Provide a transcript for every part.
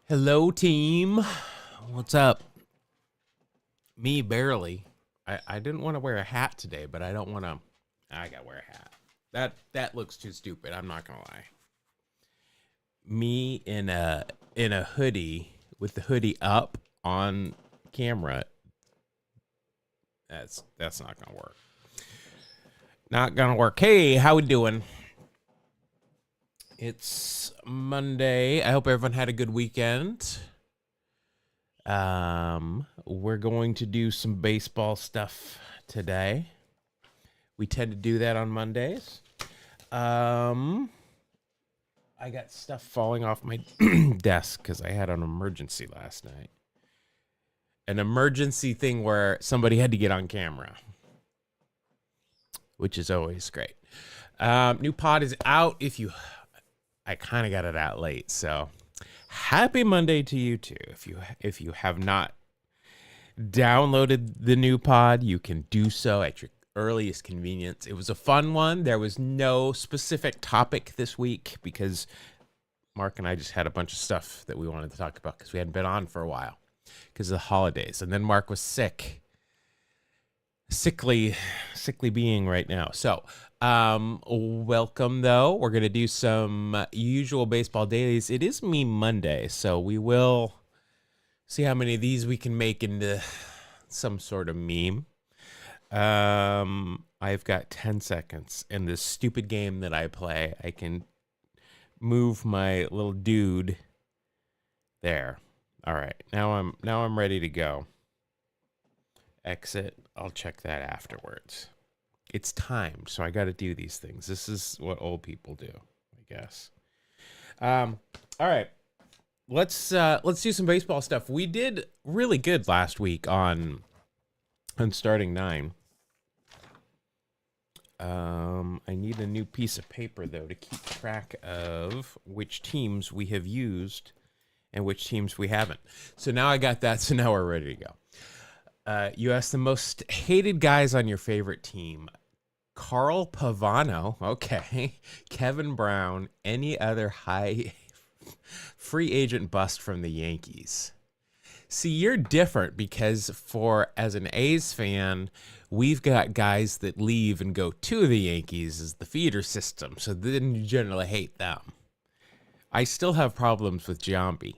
Hello, team. What's up? Me, barely. I didn't want to wear a hat today, but I don't want to. I gotta wear a hat. That looks too stupid. I'm not gonna lie. Me in a hoodie with the hoodie up on camera. That's not gonna work. Not gonna work. Hey, how we doing? It's Monday. I hope everyone had a good weekend. We're going to do some baseball stuff today. We tend to do that on Mondays. I got stuff falling off my desk because I had an emergency last night. An emergency thing where somebody had to get on camera, which is always great. New pod is out. I kind of got it out late, so happy Monday to you too. If you have not downloaded the new pod, you can do so at your earliest convenience. It was a fun one. There was no specific topic this week because Mark and I just had a bunch of stuff that we wanted to talk about because we hadn't been on for a while because of the holidays. And then Mark was sickly being right now. So welcome though. We're going to do some usual baseball dailies. It is Me Monday, so we will see how many of these we can make into some sort of meme. I've got 10 seconds in this stupid game that I play. I can move my little dude there. All right. Now I'm ready to go. Exit. I'll check that afterwards. It's timed, so I got to do these things. This is what old people do, I guess. All right. Let's do some baseball stuff. We did really good last week on starting nine. I need a new piece of paper though to keep track of which teams we have used and which teams we haven't. So now I got that. So now we're ready to go. You asked the most hated guys on your favorite team. Carl Pavano, okay. Kevin Brown, any other high free agent bust from the Yankees. See, you're different because as an A's fan, we've got guys that leave and go to the Yankees as the feeder system. So then you generally hate them. I still have problems with Giambi.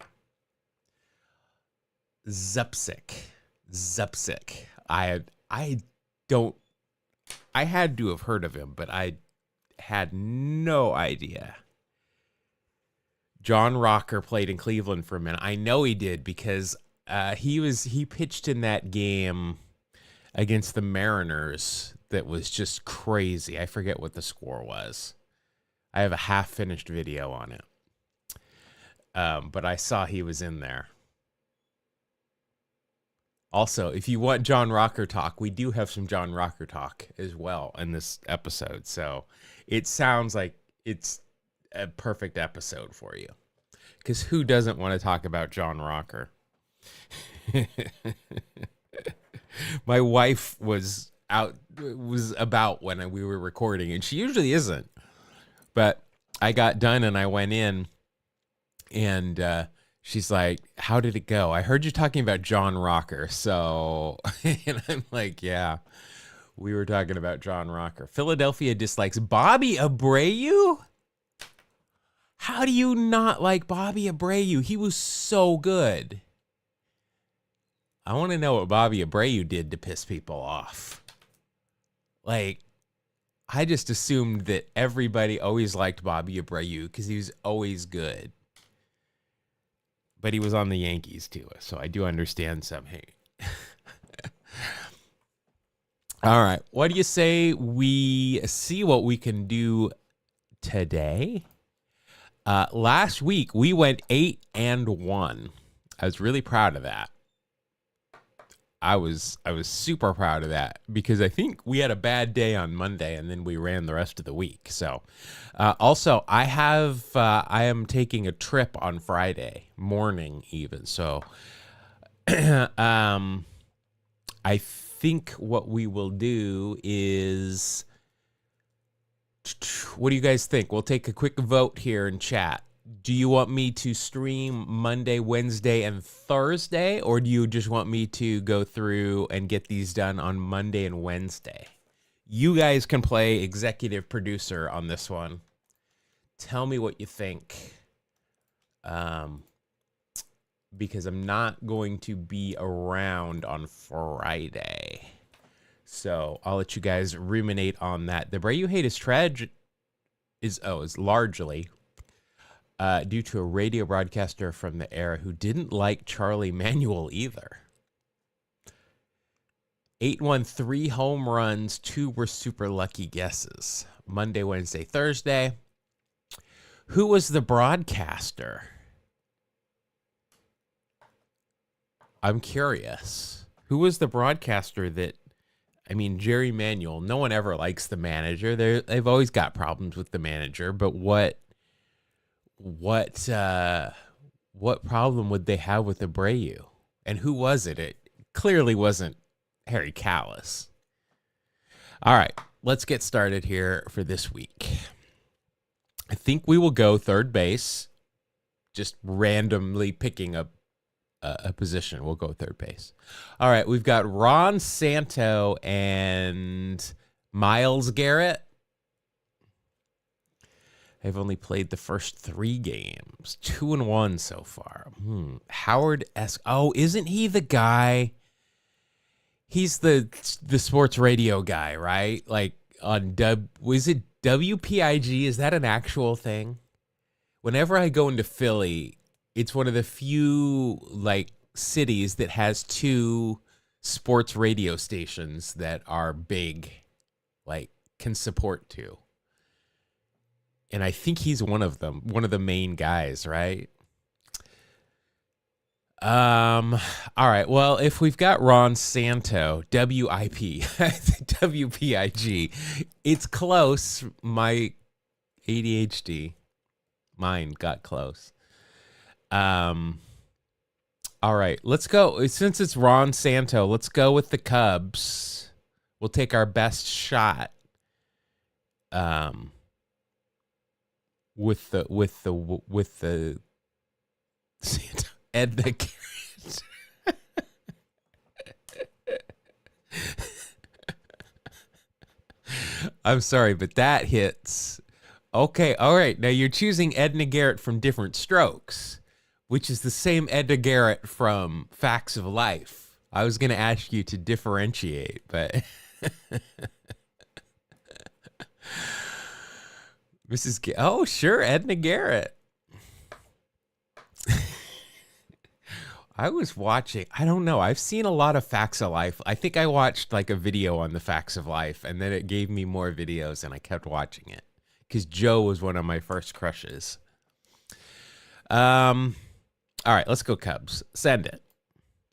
Zupsik. I had to have heard of him, but I had no idea. John Rocker played in Cleveland for a minute. I know he did because he pitched in that game against the Mariners that was just crazy. I forget what the score was. I have a half-finished video on it. But I saw he was in there. Also, if you want John Rocker talk, we do have some John Rocker talk as well in this episode. So it sounds like it's a perfect episode for you. Because who doesn't want to talk about John Rocker? My wife was about when we were recording, and she usually isn't. But I got done and I went in, and she's like, how did it go? I heard you talking about John Rocker. So, and I'm like, yeah, we were talking about John Rocker. Philadelphia dislikes Bobby Abreu? How do you not like Bobby Abreu? He was so good. I want to know what Bobby Abreu did to piss people off. Like, I just assumed that everybody always liked Bobby Abreu because he was always good. But he was on the Yankees too, so I do understand some hate. All right, what do you say we see what we can do today? Last week we went 8-1. I was really proud of that. I was super proud of that because I think we had a bad day on Monday and then we ran the rest of the week. So, also I am taking a trip on Friday morning even. So, I think what we will do is, what do you guys think? We'll take a quick vote here in chat. do you want me to stream Monday, Wednesday, and Thursday, or do you just want me to go through and get these done on Monday and Wednesday? You guys can play executive producer on this one. Tell me what you think. Because I'm not going to be around on Friday. So I'll let you guys ruminate on that. The Brayu hate is largely due to a radio broadcaster from the era who didn't like Charlie Manuel either. 813 home runs, 2 were super lucky guesses. Monday, Wednesday, Thursday. Who was the broadcaster? I'm curious. Who was the broadcaster that, Jerry Manuel, no one ever likes the manager. They've always got problems with the manager, but what problem would they have with Abreu? And who was it? It clearly wasn't Harry Kalas. All right, let's get started here for this week. I think we will go third base, just randomly picking a position. We'll go third base. All right, we've got Ron Santo and Myles Garrett. They've only played the first 3 games, 2-1 so far. Howard S. Oh, isn't he the guy? He's the sports radio guy, right? Like on was it WPIG? Is that an actual thing? Whenever I go into Philly, it's one of the few cities that has 2 sports radio stations that are big, can support 2. And I think he's one of them, one of the main guys, right? All right. Well, if we've got Ron Santo, WIP, WPIG, it's close. My ADHD mind got close. All right, let's go. Since it's Ron Santo, let's go with the Cubs. We'll take our best shot. With the Santa Edna Garrett. I'm sorry, but that hits. Okay, all right. Now you're choosing Edna Garrett from Different Strokes, which is the same Edna Garrett from Facts of Life. I was going to ask you to differentiate, but oh, sure, Edna Garrett. I was watching, I don't know, I've seen a lot of Facts of Life. I think I watched a video on the Facts of Life, and then it gave me more videos, and I kept watching it because Joe was one of my first crushes. All right, let's go Cubs. Send it.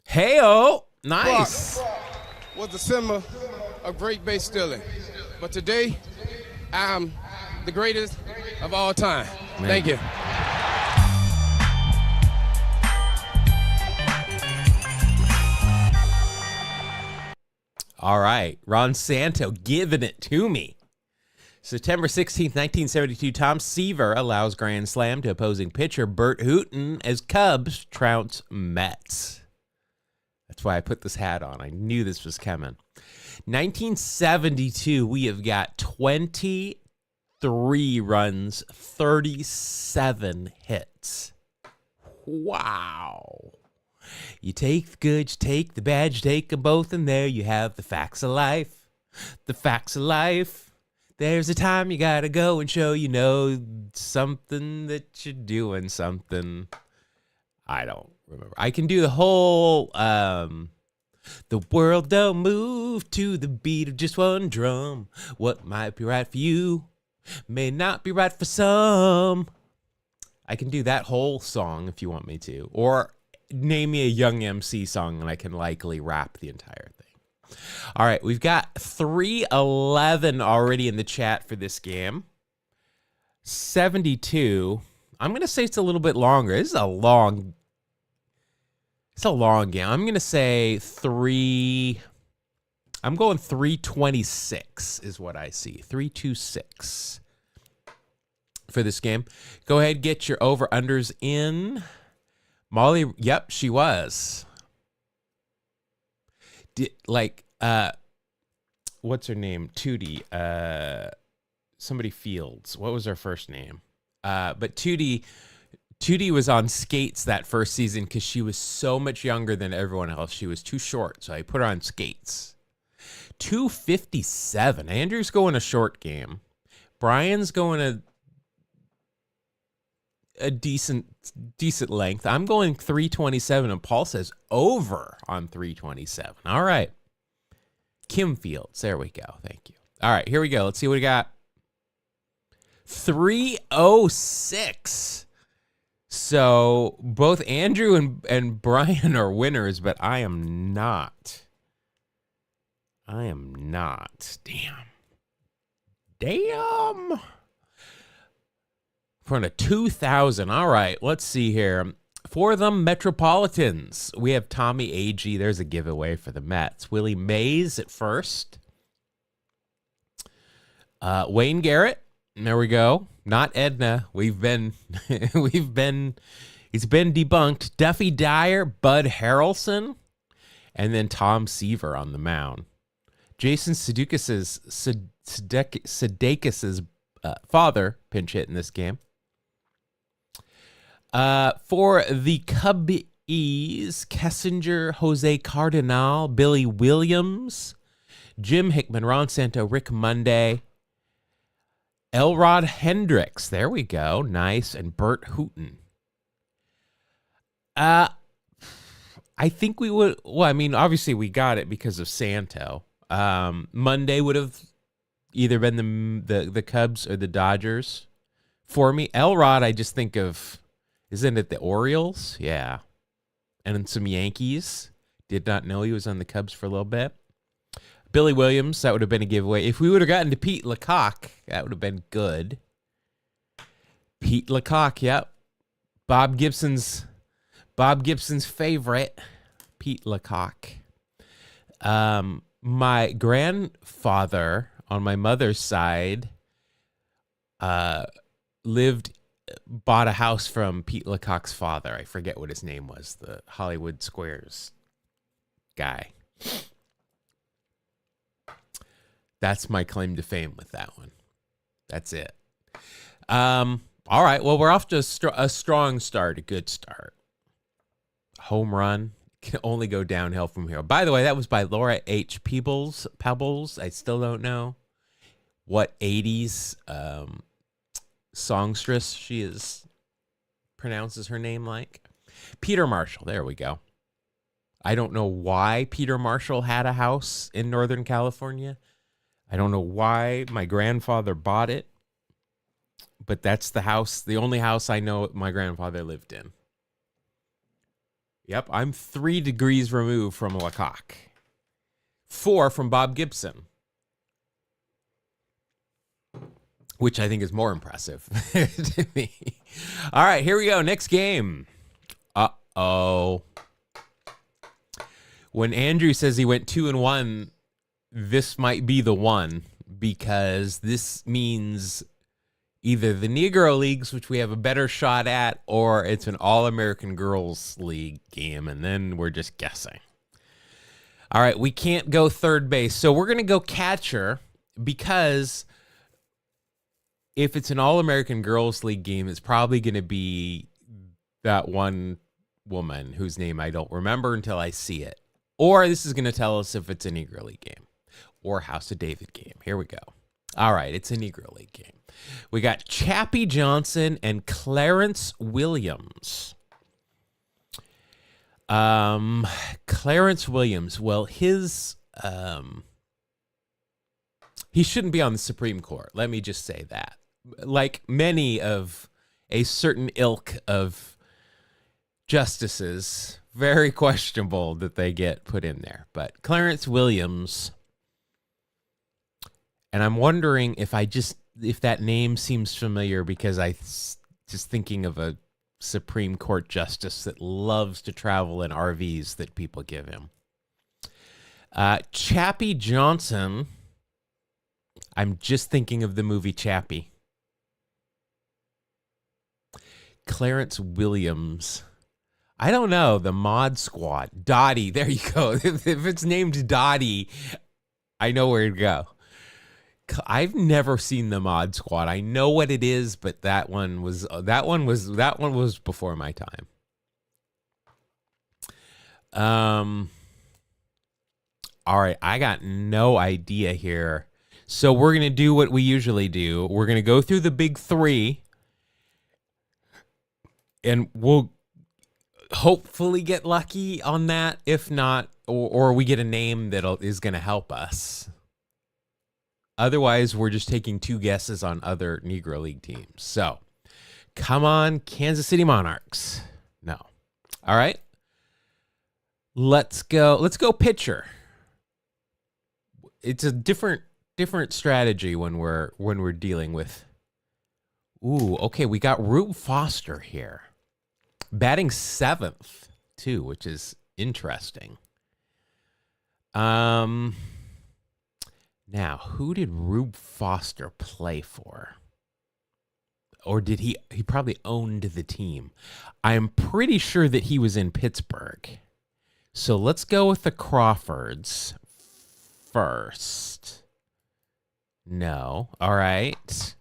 Hey-oh, nice. Was the symbol of great base stealing, but today I'm the greatest of all time. Man. Thank you. All right, Ron Santo giving it to me. September 16th, 1972, Tom Seaver allows grand slam to opposing pitcher Bert Hooton as Cubs trounce Mets. That's why I put this hat on. I knew this was coming. 1972, we have got 23 runs, 37 hits. Wow. You take the good, you take the bad, you take them both, and there you have the facts of life. The facts of life. There's a time you gotta go and show you know something that you're doing something. I don't remember. I can do the whole, the world don't move to the beat of just one drum. What might be right for you may not be right for some. I can do that whole song if you want me to. Or name me a Young MC song and I can likely rap the entire thing. All right, we've got 311 already in the chat for this game. 72. I'm going to say it's a little bit longer. This is a long game. I'm going to say I'm going 326 is what I see. 326. for this game. Go ahead, get your over-unders in. Molly, yep, she was. What's her name? Tootie. Somebody Fields. What was her first name? But Tootie was on skates that first season because she was so much younger than everyone else. She was too short, so I put her on skates. 257. Andrew's going a short game. Brian's going a decent length. I'm going 327, and Paul says over on 327. All right. Kim Fields. There we go. Thank you. All right, here we go. Let's see what we got. 306. So both Andrew and Brian are winners, but I am not. Damn. For a 2,000. All right, let's see here. For the Metropolitans, we have Tommy Agee. There's a giveaway for the Mets. Willie Mays at first. Wayne Garrett. There we go. Not Edna. He's been debunked. Duffy Dyer, Bud Harrelson, and then Tom Seaver on the mound. Jason Sudeikis' father pinch hit in this game. For the Cubbies, Kessinger, Jose Cardinal, Billy Williams, Jim Hickman, Ron Santo, Rick Monday, Elrod Hendricks. There we go. Nice. And Bert Hooton. I think we would. Well, I mean, obviously we got it because of Santo. Monday would have either been the Cubs or the Dodgers. For me, Elrod, I just think of, isn't it the Orioles? Yeah. And then some Yankees. Did not know he was on the Cubs for a little bit. Billy Williams, that would have been a giveaway. If we would have gotten to Pete LaCock, that would have been good. Pete LaCock, yep. Bob Gibson's favorite, Pete LaCock. My grandfather on my mother's side bought a house from Pete LaCock's father. I forget what his name was, the Hollywood Squares guy. That's my claim to fame with that one. That's it. All right. Well, we're off to a strong start, a good start. Home run. Can only go downhill from here. By the way, that was by Laura H. Pebbles. I still don't know what 80s songstress she pronounces her name like. Peter Marshall. There we go. I don't know why Peter Marshall had a house in Northern California. I don't know why my grandfather bought it, but that's the house, the only house I know my grandfather lived in. Yep, I'm 3 degrees removed from LaCock. 4 from Bob Gibson, which I think is more impressive to me. All right, here we go. Next game. Uh-oh. When Andrew says he went 2-1, this might be the one, because this means either the Negro Leagues, which we have a better shot at, or it's an All-American Girls League game, and then we're just guessing. All right, we can't go third base, so we're going to go catcher, because if it's an All-American Girls League game, it's probably going to be that one woman whose name I don't remember until I see it. Or this is going to tell us if it's a Negro League game or House of David game. Here we go. All right, it's a Negro League game. We got Chappie Johnson and Clarence Williams. Clarence Williams, well, he shouldn't be on the Supreme Court. Let me just say that. Like many of a certain ilk of justices, very questionable that they get put in there. But Clarence Williams, and I'm wondering if that name seems familiar because I just thinking of a Supreme Court justice that loves to travel in RVs that people give him. Chappie Johnson, I'm just thinking of the movie Chappie. Clarence Williams. I don't know. The Mod Squad. Dottie. There you go. If it's named Dottie, I know where to go. I've never seen the Mod Squad. I know what it is, but that one was before my time. All right, I got no idea here. So we're going to do what we usually do. We're going to go through the big three, and we'll hopefully get lucky on that. If not, or we get a name that is going to help us. Otherwise, we're just taking two guesses on other Negro League teams. So, come on, Kansas City Monarchs. No. All right. Let's go pitcher. It's a different strategy when we're dealing with. Ooh, okay, we got Rube Foster here. Batting 7th, too, which is interesting. Now, who did Rube Foster play for? Or did he probably owned the team? I'm pretty sure that he was in Pittsburgh. So let's go with the Crawfords first. No. All right. Let's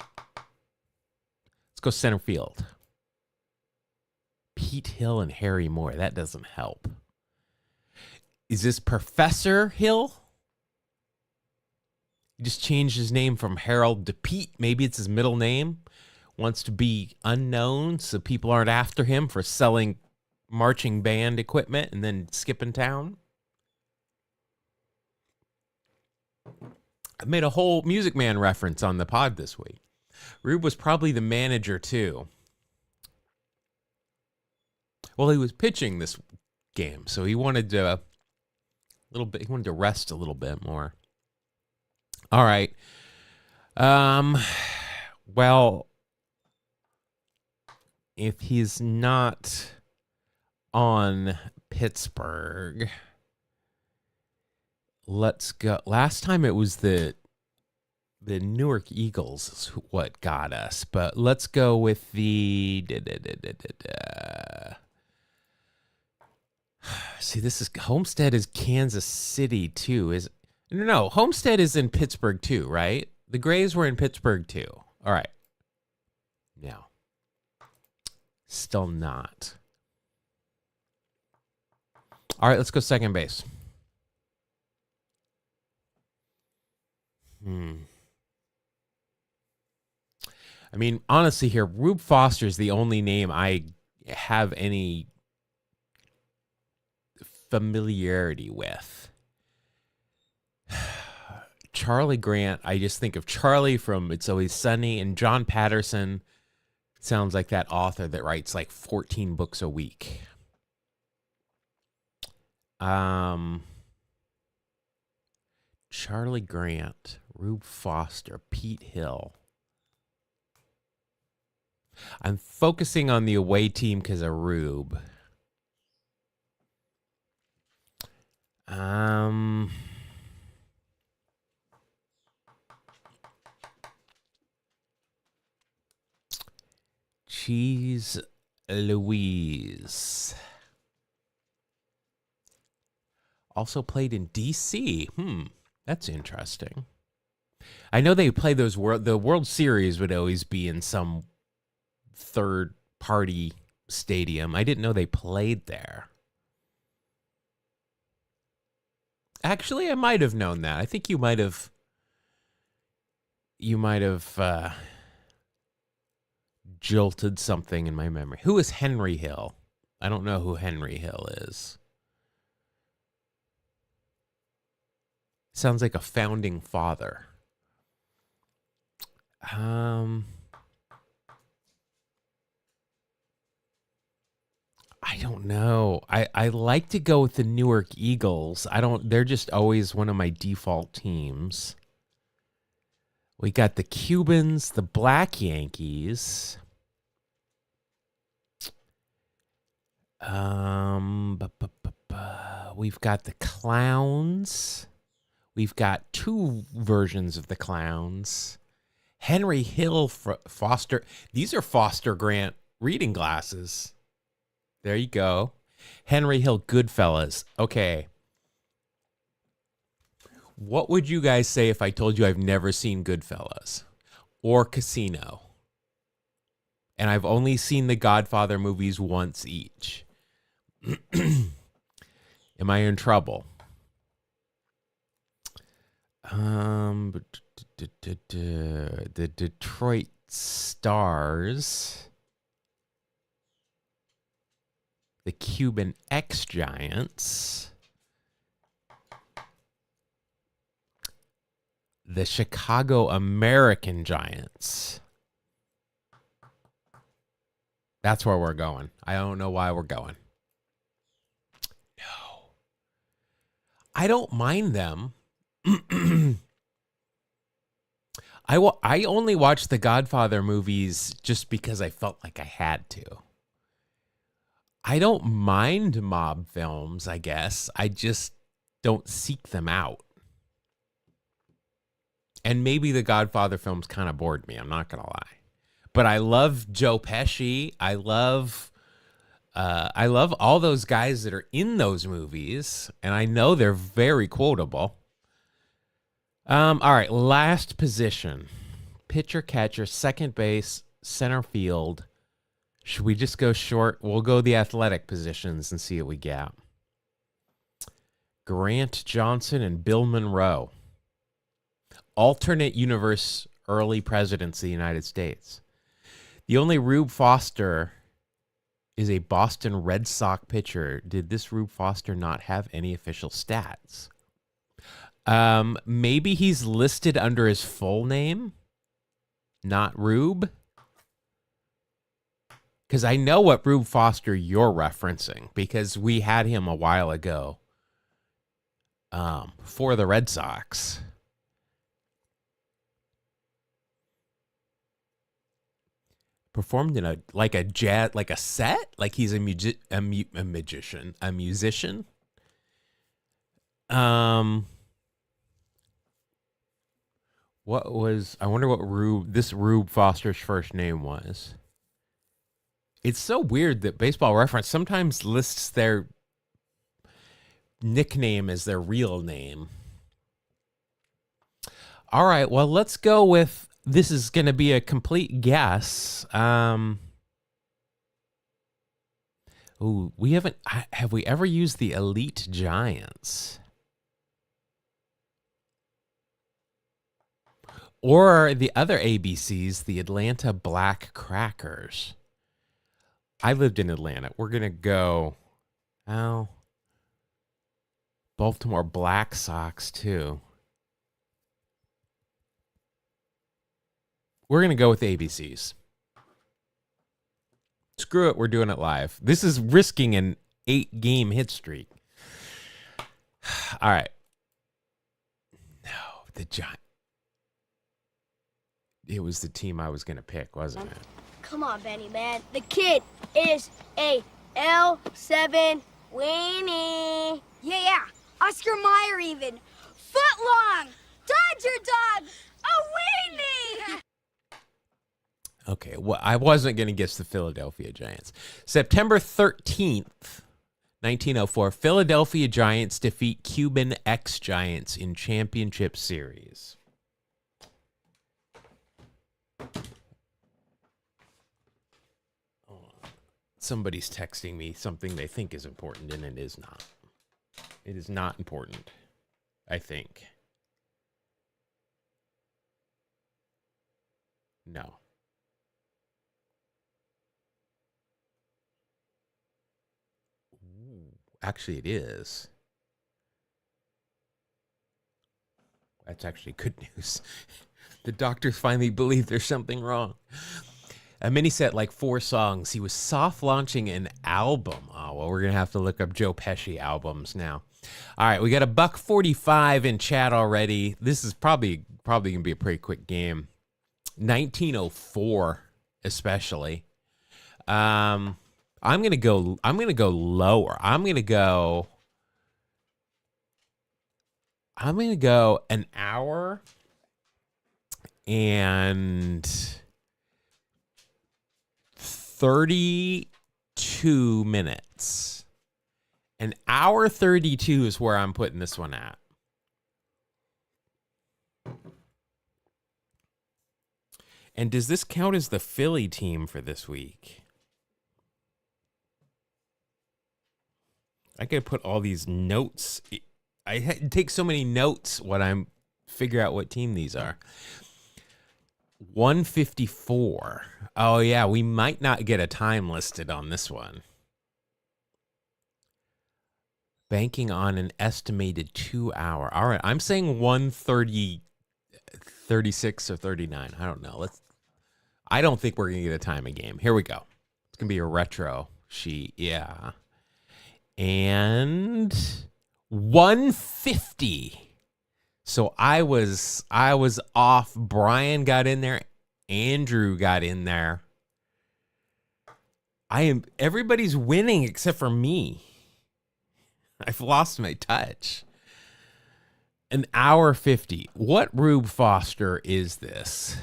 go center field. Pete Hill and Harry Moore. That doesn't help. Is this Professor Hill? He just changed his name from Harold to Pete. Maybe it's his middle name. Wants to be unknown so people aren't after him for selling marching band equipment and then skipping town. I made a whole Music Man reference on the pod this week. Rube was probably the manager too. Well, he was pitching this game, so he wanted to rest a little bit more. All right. Well, if he's not on Pittsburgh, let's go. Last time it was the Newark Eagles is what got us, but let's go with the See, this is Homestead is Kansas City too. No, Homestead is in Pittsburgh too, right? The Grays were in Pittsburgh too. All right. No. Still not. All right, let's go second base. I mean, honestly here, Rube Foster is the only name I have any familiarity with. Charlie Grant, I just think of Charlie from It's Always Sunny, and John Patterson sounds like that author that writes like 14 books a week. Charlie Grant, Rube Foster, Pete Hill. I'm focusing on the away team because of Rube. Cheese Louise. Also played in DC. That's interesting. I know they play the World Series would always be in some third party stadium. I didn't know they played there. Actually, I might have known that. I think you might have jolted something in my memory. Who is Henry Hill? I don't know who Henry Hill is. Sounds like a founding father. I don't know. I like to go with the Newark Eagles. They're just always one of my default teams. We got the Cubans, the Black Yankees. We've got the Clowns. We've got two versions of the Clowns. Henry Hill, Foster. These are Foster Grant reading glasses. There you go. Henry Hill, Goodfellas. Okay. What would you guys say if I told you I've never seen Goodfellas or Casino? And I've only seen the Godfather movies once each. Am I in trouble? The Detroit Stars, the Cuban X-Giants, the Chicago American Giants. That's where we're going. I don't know why we're going. No. I don't mind them. I only watched the Godfather movies just because I felt like I had to. I don't mind mob films, I guess. I just don't seek them out. And maybe the Godfather films kind of bored me, I'm not going to lie. But I love Joe Pesci. I love all those guys that are in those movies, and I know they're very quotable. All right, last position. Pitcher, catcher, second base, center field. Should we just go short? We'll go the athletic positions and see what we get. Grant Johnson and Bill Monroe. Alternate universe early presidents of the United States. The only Rube Foster is a Boston Red Sox pitcher. Did this Rube Foster not have any official stats? Maybe he's listed under his full name, not Rube. Because I know what Rube Foster you're referencing, because we had him a while ago for the Red Sox. Performed in a set, like he's a musician. I wonder what this Rube Foster's first name was. It's so weird that Baseball Reference sometimes lists their nickname as their real name. All right, well, let's go with, this is going to be a complete guess. Have we ever used the Elite Giants? Or the other ABCs, the Atlanta Black Crackers. I lived in Atlanta. We're going to go, Baltimore Black Sox too. We're going to go with ABCs. Screw it, we're doing it live. This is risking an 8-game hit streak. All right. No, the Giants. It was the team I was going to pick, wasn't it? Come on, Benny, man. The kid is a L7 weenie. Yeah. Oscar Mayer even. Foot long. Dodger dog. A weenie. Okay, well, I wasn't going to guess the Philadelphia Giants. September 13th, 1904, Philadelphia Giants defeat Cuban X-Giants in championship series. Somebody's texting me something they think is important, and it is not. It is not important, I think. No. Actually, it is. That's actually good news. The doctors finally believe there's something wrong. A mini set, like 4 songs. He was soft launching an album. Oh, well, we're going to have to look up Joe Pesci albums now. All right, we got $1.45 in chat already. This is probably going to be a pretty quick game. 1904, especially. I'm going to go lower. I'm going to go an hour and 32 minutes. An hour 32 is where I'm putting this one at. And does this count as the Philly team for this week? I could put all these notes. I take so many notes when I'm figure out what team these are. 154. Oh, yeah, we might not get a time listed on this one. Banking on an estimated 2 hour. All right, I'm saying 1:30, 36 or 39. I don't know. I don't think we're going to get a time of game. Here we go. It's going to be a retro sheet. Yeah. And 150. So I was off. Brian got in there. Andrew got in there. Everybody's winning except for me. I've lost my touch. An hour 50. What Rube Foster is this?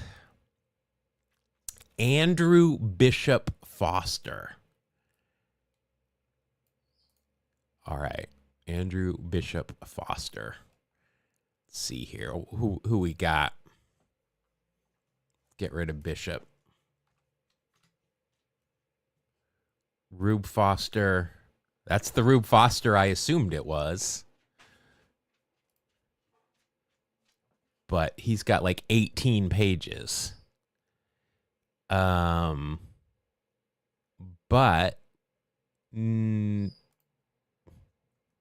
Andrew Bishop Foster. All right. Andrew Bishop Foster. Let's see here. Who we got? Get rid of Bishop. Rube Foster. That's the Rube Foster I assumed it was. But he's got like 18 pages. But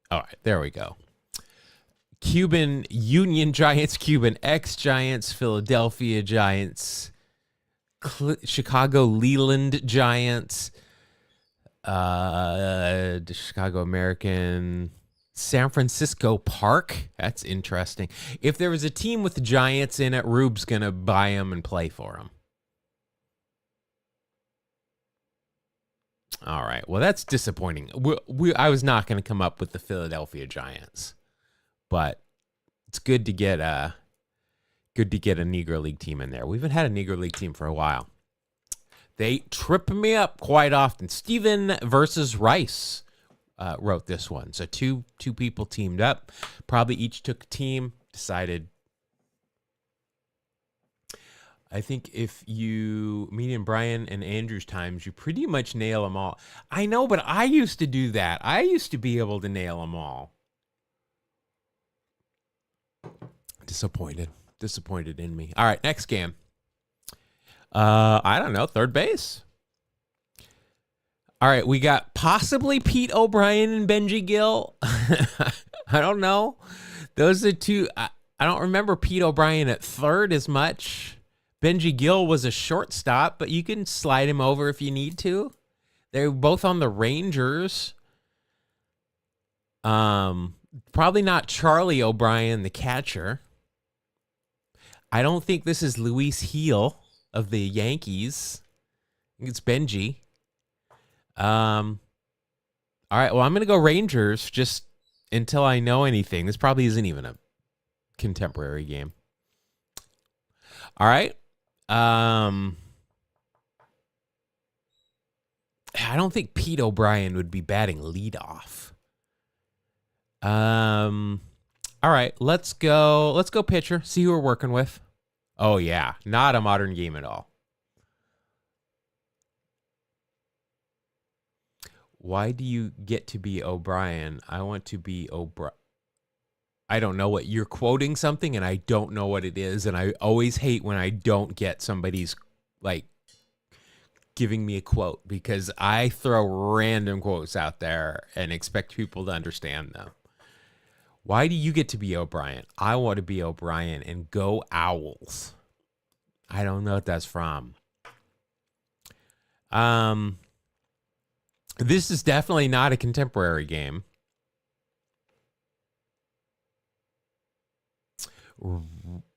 all right, there we go. Cuban Union Giants, Cuban X Giants, Philadelphia Giants, Chicago Leland Giants, the Chicago American, San Francisco Park. That's interesting. If there was a team with the Giants in it, Rube's going to buy them and play for them. All right. Well, that's disappointing. I was not going to come up with the Philadelphia Giants, but it's good to get a Negro League team in there. We haven't had a Negro League team for a while. They trip me up quite often. Steven versus Rice wrote this one. So two people teamed up. Probably each took a team, decided. I think if you, me and Brian and Andrew's times, you pretty much nail them all. I know, but I used to do that. I used to be able to nail them all. Disappointed in me. All right, next game. I don't know, third base. All right, we got possibly Pete O'Brien and Benji Gill. I don't know. Those are two. I don't remember Pete O'Brien at third as much. Benji Gill was a shortstop, but you can slide him over if you need to. They're both on the Rangers. Probably not Charlie O'Brien, the catcher. I don't think this is Luis Heel of the Yankees. I think it's Benji. All right, well, I'm going to go Rangers just until I know anything. This probably isn't even a contemporary game. All right. I don't think Pete O'Brien would be batting leadoff. All right, let's go pitcher. See who we're working with. Oh yeah, not a modern game at all. Why do you get to be O'Brien? I want to be O'Brien. I don't know what you're quoting something, and I don't know what it is, and I always hate when I don't get somebody's like giving me a quote because I throw random quotes out there and expect people to understand them. Why do you get to be O'Brien? I want to be O'Brien and go Owls. I don't know what that's from. This is definitely not a contemporary game.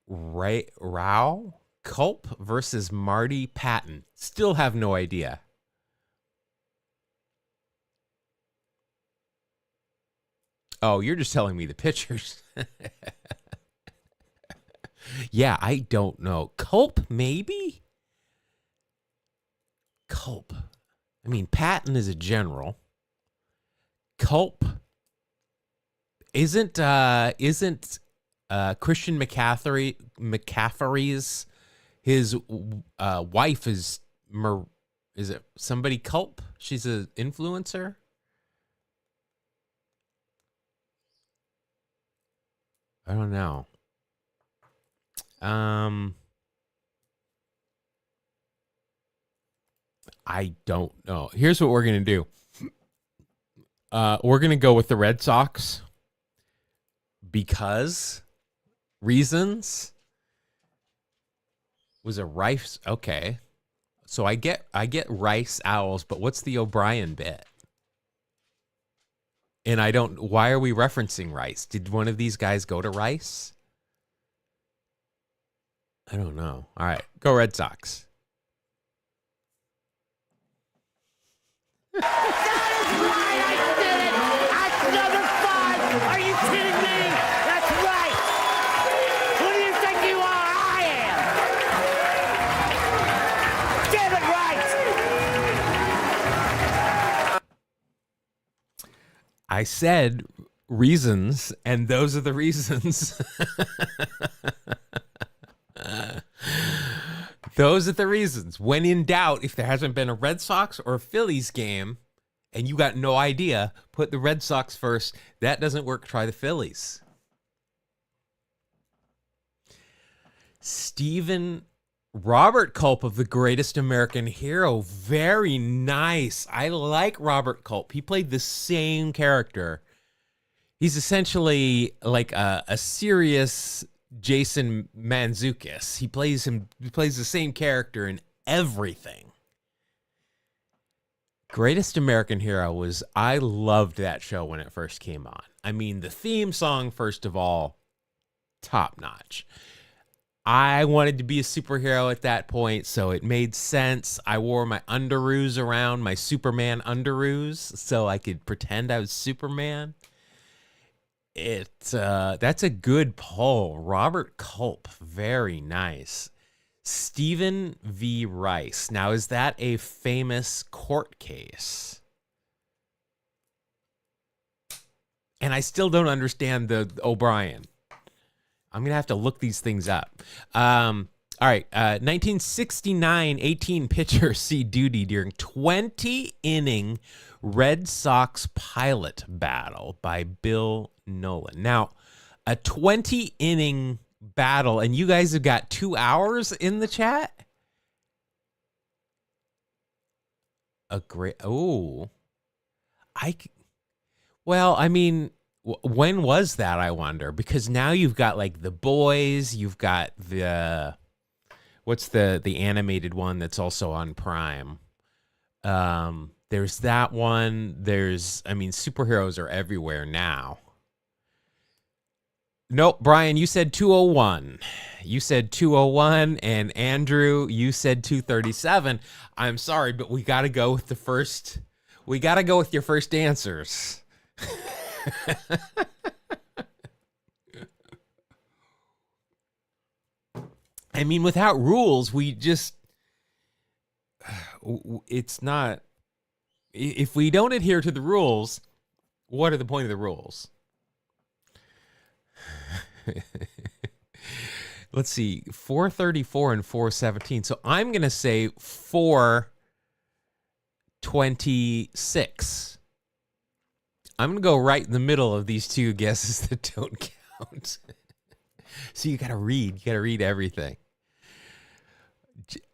Rao Culp versus Marty Patton. Still have no idea. Oh, you're just telling me the pictures. Yeah, I don't know. Culp, maybe? Culp. I mean, Patton is a general. Culp isn't Christian McCaffrey's his wife is it somebody Culp? She's an influencer. I don't know. I don't know. Here's what we're going to do. We're going to go with the Red Sox because reasons. Was a Rice. Okay. So I get Rice Owls, but what's the O'Brien bit? And why are we referencing Rice? Did one of these guys go to Rice? I don't know. All right, go Red Sox. That is right, I did it! That's number 5! Are you kidding me? That's right! Who do you think you are? I am! Get it right! I said reasons, and those are the reasons. Those are the reasons. When in doubt, if there hasn't been a Red Sox or a Phillies game and you got no idea, put the Red Sox first. That doesn't work. Try the Phillies. Robert Culp of The Greatest American Hero. Very nice. I like Robert Culp. He played the same character. He's essentially like a serious Jason Mantzoukas. He plays the same character in everything. Greatest American Hero I loved that show when it first came on. I mean, the theme song, first of all, top notch. I wanted to be a superhero at that point, so it made sense. I wore my underoos around, my Superman underoos, so I could pretend I was Superman. That's a good poll. Robert Culp, very nice. Stephen V. Rice. Now, is that a famous court case? And I still don't understand the O'Brien. I'm going to have to look these things up. All right. 1969, 18 pitchers see duty during 20-inning Red Sox pilot battle by Bill Nolan. Now, a 20-inning battle, and you guys have got 2 hours in the chat? Well, I mean, when was that, I wonder? Because now you've got like The Boys, you've got what's the animated one that's also on Prime? There's that one. Superheroes are everywhere now. Nope, Brian, you said 201. You said 201, and Andrew, you said 237. I'm sorry, but we got to go with the first. We got to go with your first answers. I mean, without rules, it's not. If we don't adhere to the rules, what are the point of the rules? Let's see, 434 and 417. So I'm going to say 426. I'm going to go right in the middle of these two guesses that don't count. So you got to read. You got to read everything.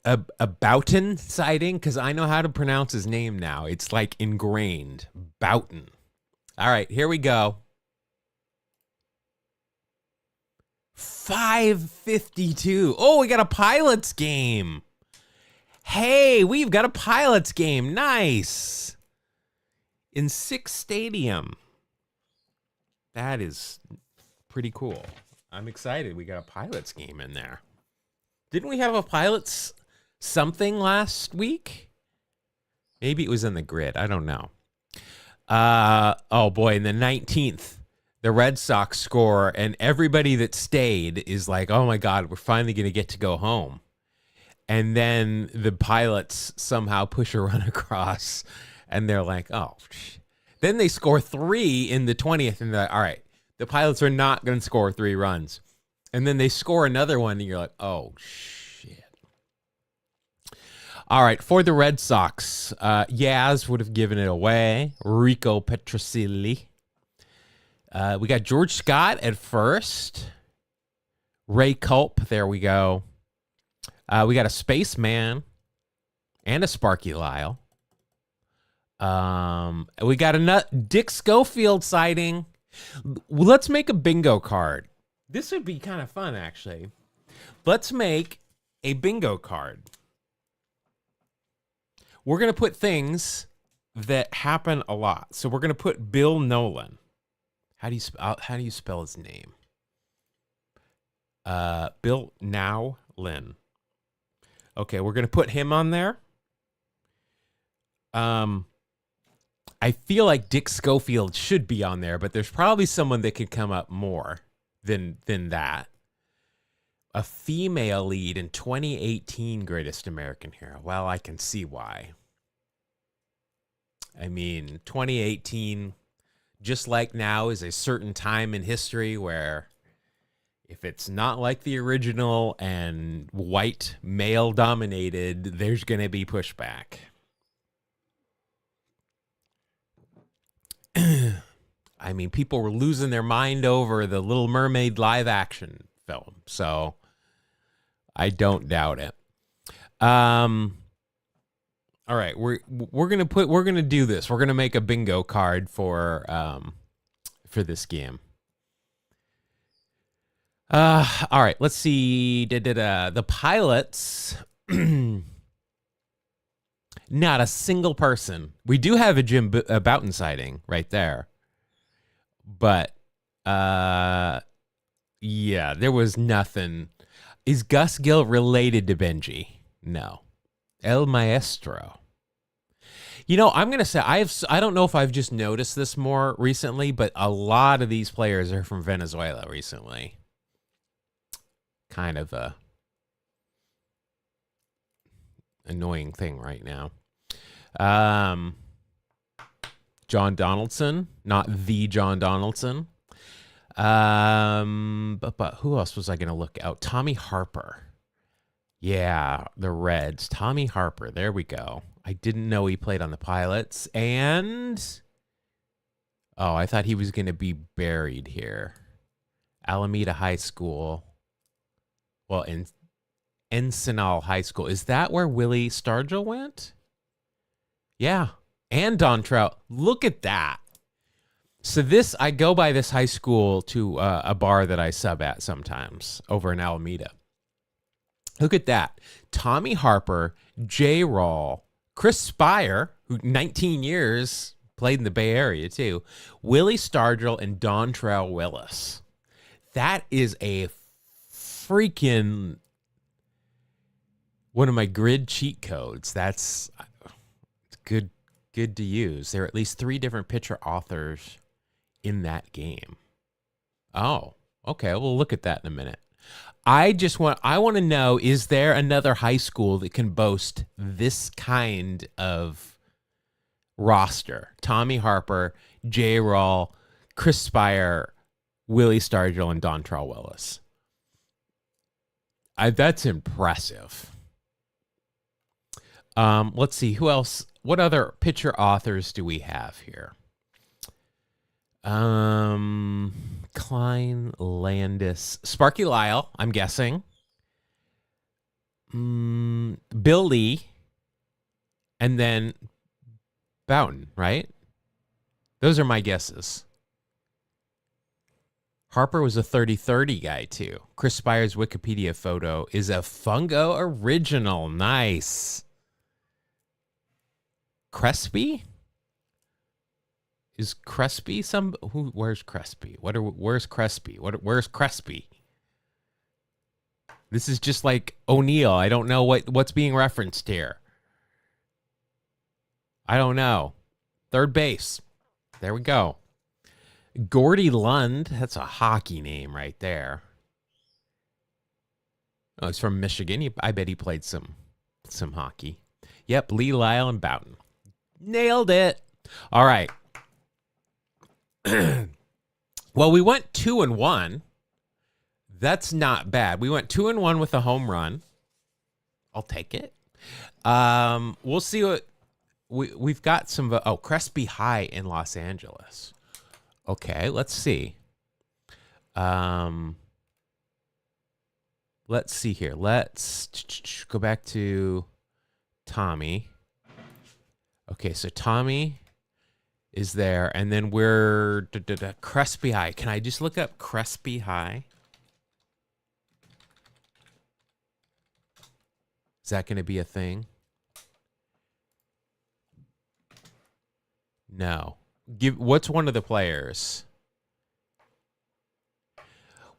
A Boughton sighting, because I know how to pronounce his name now. It's like ingrained. Boughton. All right, here we go. 552. Oh, we got a Pilots game. Hey, we've got a Pilots game. Nice. In Sick's Stadium. That is pretty cool. I'm excited. We got a Pilots game in there. Didn't we have a Pilots something last week? Maybe it was in the grid. I don't know. Oh boy, in the 19th, the Red Sox score, and everybody that stayed is like, oh my God, we're finally going to get to go home. And then the pilots somehow push a run across, and they're like, oh. Then they score 3 in the 20th, and they're like, all right, the pilots are not going to score 3 runs. And then they score another one, and you're like, oh, shit. All right, for the Red Sox, Yaz would have given it away. Rico Petrocelli. We got George Scott at first. Ray Culp, there we go. We got a Spaceman and a Sparky Lyle. We got a Dick Schofield sighting. Let's make a bingo card. This would be kind of fun, actually. Let's make a bingo card. We're going to put things that happen a lot. So we're going to put Bill Nolan. How do you spell his name? Bill Nowlin. Okay, we're going to put him on there. I feel like Dick Schofield should be on there, but there's probably someone that could come up more than that. A female lead in 2018 Greatest American Hero. Well, I can see why. I mean, 2018, just like now, is a certain time in history where if it's not like the original and white male dominated, there's going to be pushback. I mean, people were losing their mind over the Little Mermaid live action film, so I don't doubt it. All right, we're gonna do this. We're gonna make a bingo card for this game. All right, let's see. The pilots. Not a single person. We do have a Jim Bouton sighting right there. But, yeah, there was nothing. Is Gus Gill related to Benji? No. El Maestro. You know, I'm going to say, I don't know if I've just noticed this more recently, but a lot of these players are from Venezuela recently. Kind of a annoying thing right now. John Donaldson, not the John Donaldson. But who else was I going to look out? Tommy Harper. Yeah, the Reds. Tommy Harper. There we go. I didn't know he played on the Pilots. And I thought he was going to be buried here. Alameda High School. Well, in Encinal High School. Is that where Willie Stargell went? Yeah. And Dontrell. Look at that. So I go by this high school to a bar that I sub at sometimes over in Alameda. Look at that. Tommy Harper, J. Rawl, Chris Spire, who 19 years played in the Bay Area too, Willie Stargell, and Dontrell Willis. That is a freaking one of my grid cheat codes. That's good to use. There are at least 3 different pitcher authors in that game. Oh, okay. We'll look at that in a minute. I want to know, is there another high school that can boast this kind of roster? Tommy Harper, J. Rawl, Chris Spire, Willie Stargell, and Dontrell Willis. That's impressive. Let's see. Who else? What other pitcher authors do we have here? Klein, Landis, Sparky Lyle, I'm guessing. Bill Lee, and then Bouton, right? Those are my guesses. Harper was a 30-30 guy, too. Chris Spire's Wikipedia photo is a Fungo original. Nice. Crespi? Is Crespi where's Crespi? Where's Crespi? Where's Crespi? This is just like O'Neill. I don't know what's being referenced here. I don't know. Third base. There we go. Gordy Lund. That's a hockey name right there. Oh, he's from Michigan. I bet he played some hockey. Yep, Lee, Lyle, and Boughton. Nailed it. All right. Well, we went 2-1. That's not bad. We went 2-1 with a home run. I'll take it. We'll see what we've got. Some Crespi High in Los Angeles. Okay, let's see. Let's see here. Let's go back to Tommy. Okay, so Tommy is there, and then we're Crespi High. Can I just look up Crespi High? Is that going to be a thing? No. What's one of the players?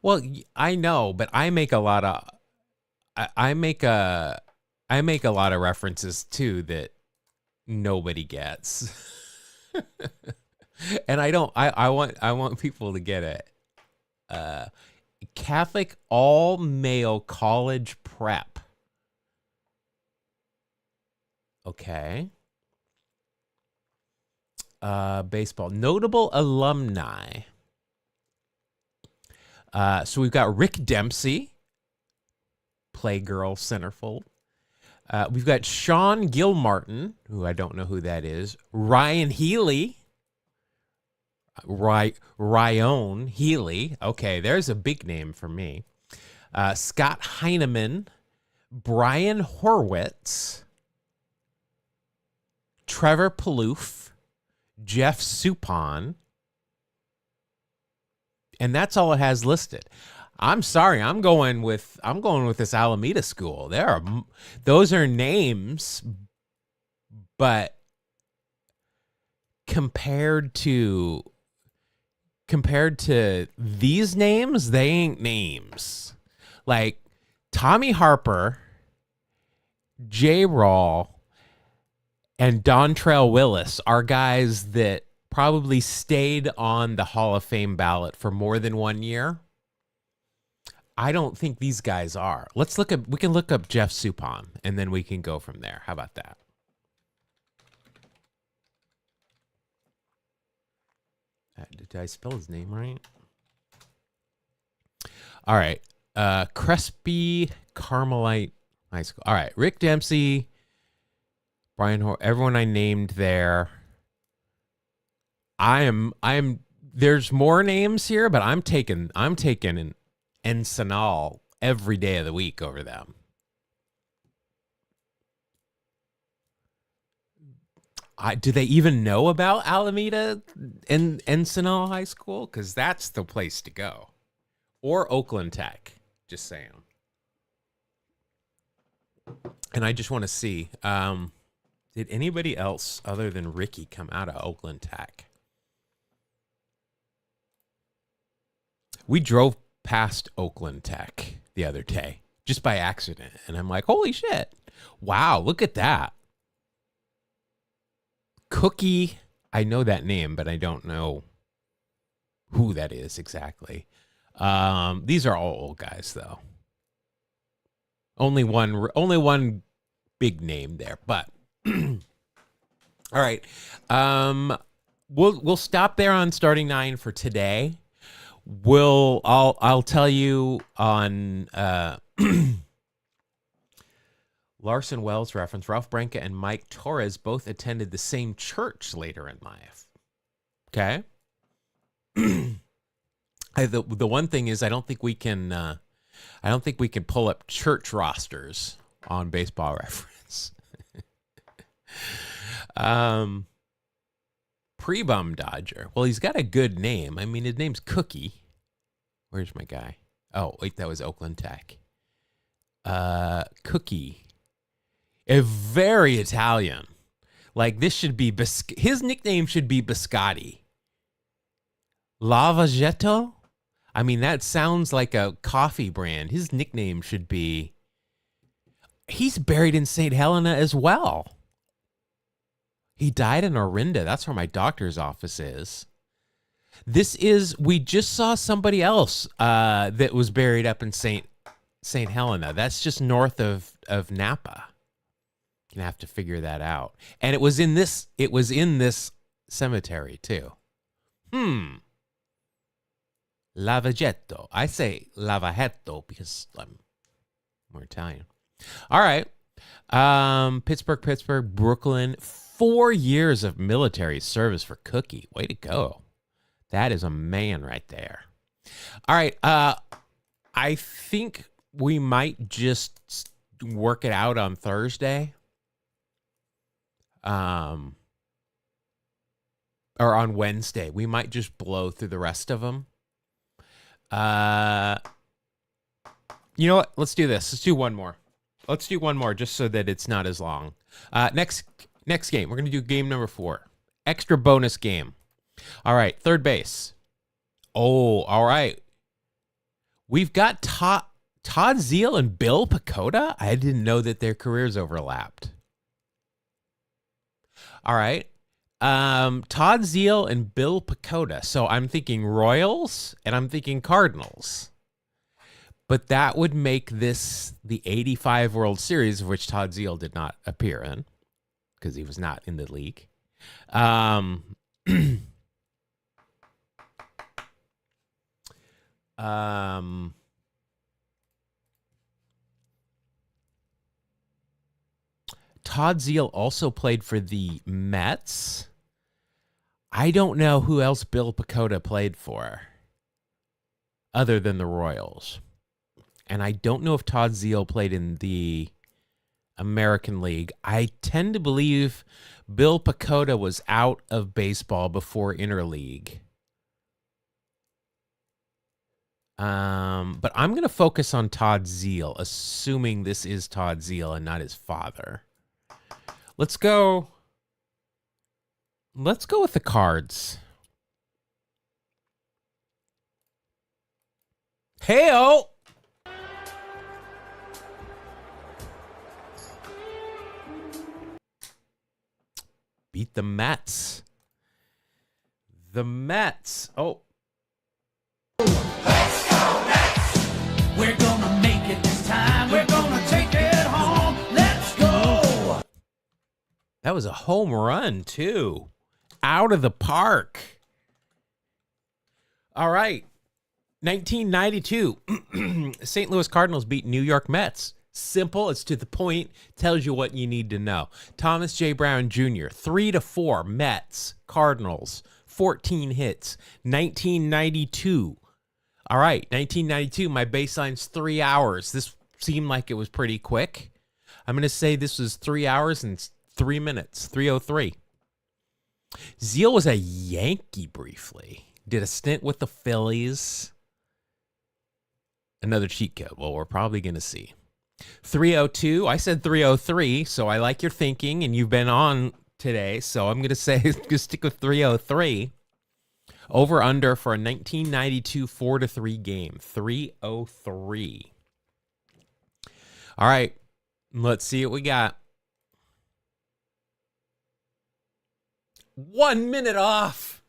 Well, I know, but I make a lot of references too that nobody gets. And I want people to get it. Catholic all male college prep. Okay. Baseball. Notable alumni. So we've got Rick Dempsey, Playgirl centerfold. We've got Sean Gilmartin, who I don't know who that is. Ryan Healy. Ryan Healy. Okay, there's a big name for me. Scott Heineman. Brian Horwitz. Trevor Palouf. Jeff Suppan. And that's all it has listed. I'm sorry, I'm going with this Alameda school. Those are names, but compared to these names, they ain't names. Like Tommy Harper, J. Rawl, and Dontrell Willis are guys that probably stayed on the Hall of Fame ballot for more than 1 year. I don't think these guys are. We can look up Jeff Suppan, and then we can go from there. How about that? Did I spell his name right? All right. Crespi Carmelite High School. All right. Rick Dempsey, Brian Hoare, everyone I named there. There's more names here, but I'm taking an Ensenal every day of the week over them. Do they even know about Alameda and Ensenal High School? Because that's the place to go. Or Oakland Tech, just saying. And I just want to see, did anybody else other than Ricky come out of Oakland Tech? We drove past Oakland Tech the other day just by accident, and I'm like, holy shit. Wow, look at that. Cookie, I know that name, but I don't know who that is exactly. These are all old guys, though. Only one big name there, but all right. We'll stop there on starting nine for today. I'll tell you on Larson Wells reference. Ralph Branca and Mike Torres both attended the same church later in life. Okay. The one thing is I don't think we can pull up church rosters on Baseball Reference. Pre-bum Dodger. Well, he's got a good name. I mean, his name's Cookie. Where's my guy? Oh, wait, that was Oakland Tech. Cookie. A very Italian. Like, this should be... his nickname should be Biscotti. Lavagetto? I mean, that sounds like a coffee brand. His nickname should be... He's buried in St. Helena as well. He died in Orinda. That's where my doctor's office is. We just saw somebody else that was buried up in St. St. Helena. That's just north of Napa. You're gonna have to figure that out. And it was in this cemetery too. Lavagetto. I say Lavagetto because I'm more Italian. All right. Pittsburgh, Brooklyn. 4 years of military service for Cookie. Way to go. That is a man right there. All right. I think we might just work it out on Thursday. Or on Wednesday. We might just blow through the rest of them. You know what? Let's do this. Let's do one more. Let's do one more just so that it's not as long. Next game. We're going to do game number 4. Extra bonus game. All right. Third base. Oh, all right. We've got Todd Zeile and Bill Pecota. I didn't know that their careers overlapped. All right. Todd Zeile and Bill Pecota. So I'm thinking Royals and I'm thinking Cardinals. But that would make this the 85 World Series, of which Todd Zeile did not appear in because he was not in the league. Todd Zeile also played for the Mets. I don't know who else Bill Pecota played for other than the Royals. And I don't know if Todd Zeile played in the American League. I tend to believe Bill Pecota was out of baseball before interleague. But I'm going to focus on Todd Zeile, assuming this is Todd Zeile and not his father. Let's go with the Cards. Hey-o! Beat the Mets. The Mets. Oh. Let's go Mets! We're gonna make it this time. We're gonna take it home. Let's go! That was a home run, too. Out of the park. All right. 1992. St. Louis Cardinals beat New York Mets. Simple, it's to the point, tells you what you need to know. Thomas J. Brown Jr., 3-4, Mets, Cardinals, 14 hits. 1992. All right, 1992, my baseline's 3 hours. This seemed like it was pretty quick. I'm going to say this was 3 hours and 3 minutes, 3:03. Zeile was a Yankee briefly. Did a stint with the Phillies. Another cheat code. Well, we're probably going to see. 3:02. I said 3:03, so I like your thinking, and you've been on today, so I'm going to say just stick with 3:03. Over under for a 1992 4-3 game. 3:03. All right, let's see what we got. 1 minute off.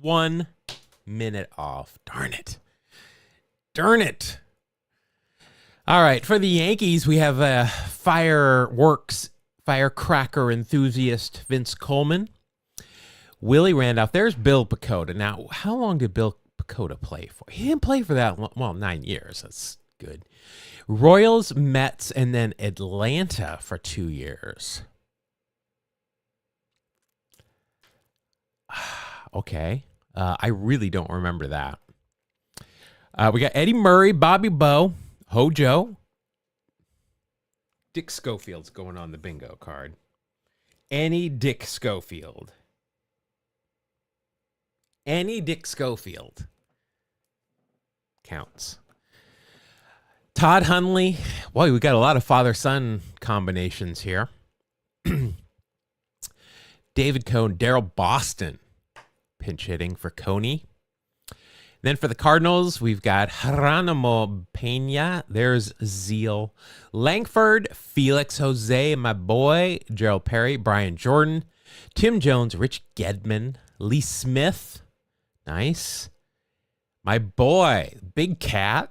1 minute off. Darn it. Darn it. All right. For the Yankees, we have a firecracker enthusiast, Vince Coleman. Willie Randolph. There's Bill Pecota. Now, how long did Bill Pecota play for? He didn't play for that long. Well, 9 years. That's good. Royals, Mets, and then Atlanta for 2 years. Okay. I really don't remember that. We got Eddie Murray, Bobby Bowe, Hojo. Dick Schofield's going on the bingo card. Any Dick Schofield. Any Dick Schofield counts. Todd Hundley. Boy, we got a lot of father-son combinations here. David Cone, Daryl Boston, pinch hitting for Coney. Then for the Cardinals, we've got Geronimo Pena. There's Zeile. Langford, Felix Jose, my boy, Gerald Perry, Brian Jordan, Tim Jones, Rich Gedman, Lee Smith. Nice. My boy, Big Cat,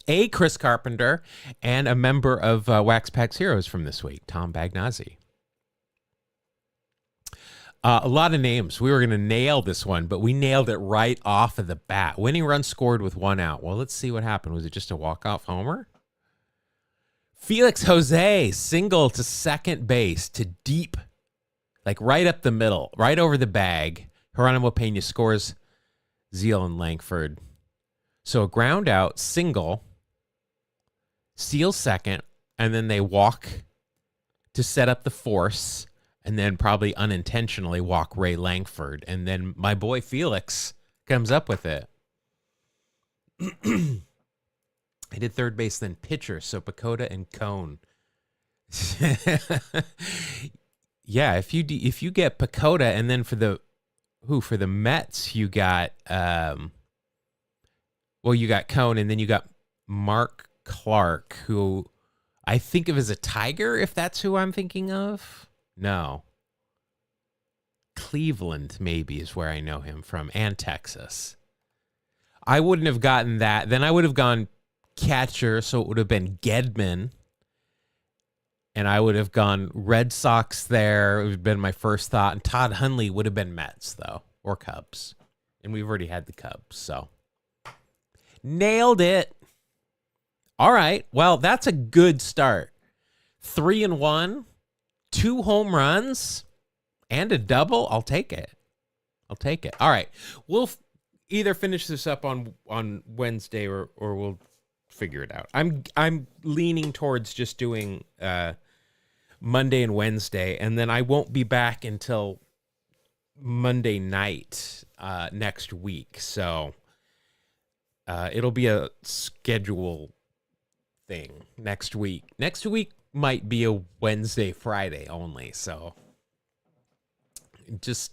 a Chris Carpenter, and a member of Wax Packs Heroes from this week, Tom Bagnazzi. A lot of names. We were going to nail this one, but we nailed it right off of the bat. Winning run scored with 1 out. Well, let's see what happened. Was it just a walk-off homer? Felix Jose, single to second base, to deep, like right up the middle, right over the bag. Geronimo Pena scores. Zeal and Langford. So a ground out, single, steals second, and then they walk to set up the force, and then probably unintentionally walk Ray Langford. And then my boy Felix comes up with it. I did third base, then pitcher, so Pacoda and Cone. Yeah, if you get Pacoda, and then for the Mets, you got you got Cone, and then you got Mark Clark, who I think of as a Tiger, if that's who I'm thinking of. No. Cleveland, maybe, is where I know him from, and Texas. I wouldn't have gotten that. Then I would have gone catcher, so it would have been Gedman. And I would have gone Red Sox there. It would have been my first thought. And Todd Hundley would have been Mets, though, or Cubs. And we've already had the Cubs, so. Nailed it. All right. Well, that's a good start. 3-1. 2 home runs and a double. I'll take it. All right. We'll either finish this up on Wednesday or we'll figure it out. I'm leaning towards just doing Monday and Wednesday, and then I won't be back until Monday night next week. So it'll be a schedule thing next week. Next week might be a Wednesday, Friday only. So just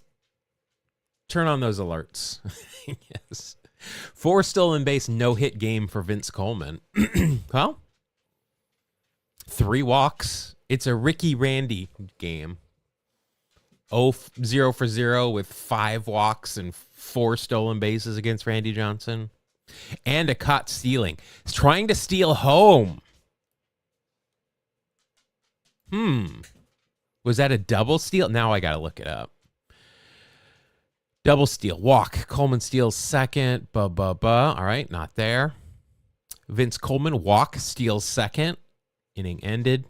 turn on those alerts. Yes. 4 stolen base, no hit game for Vince Coleman. Well, 3 walks. It's a Ricky Randy game. 0 for 0 with 5 walks and 4 stolen bases against Randy Johnson. And a caught stealing. He's trying to steal home. Was that a double steal? Now I got to look it up. Double steal. Walk. Coleman steals second. All right, not there. Vince Coleman, walk, steals second. Inning ended.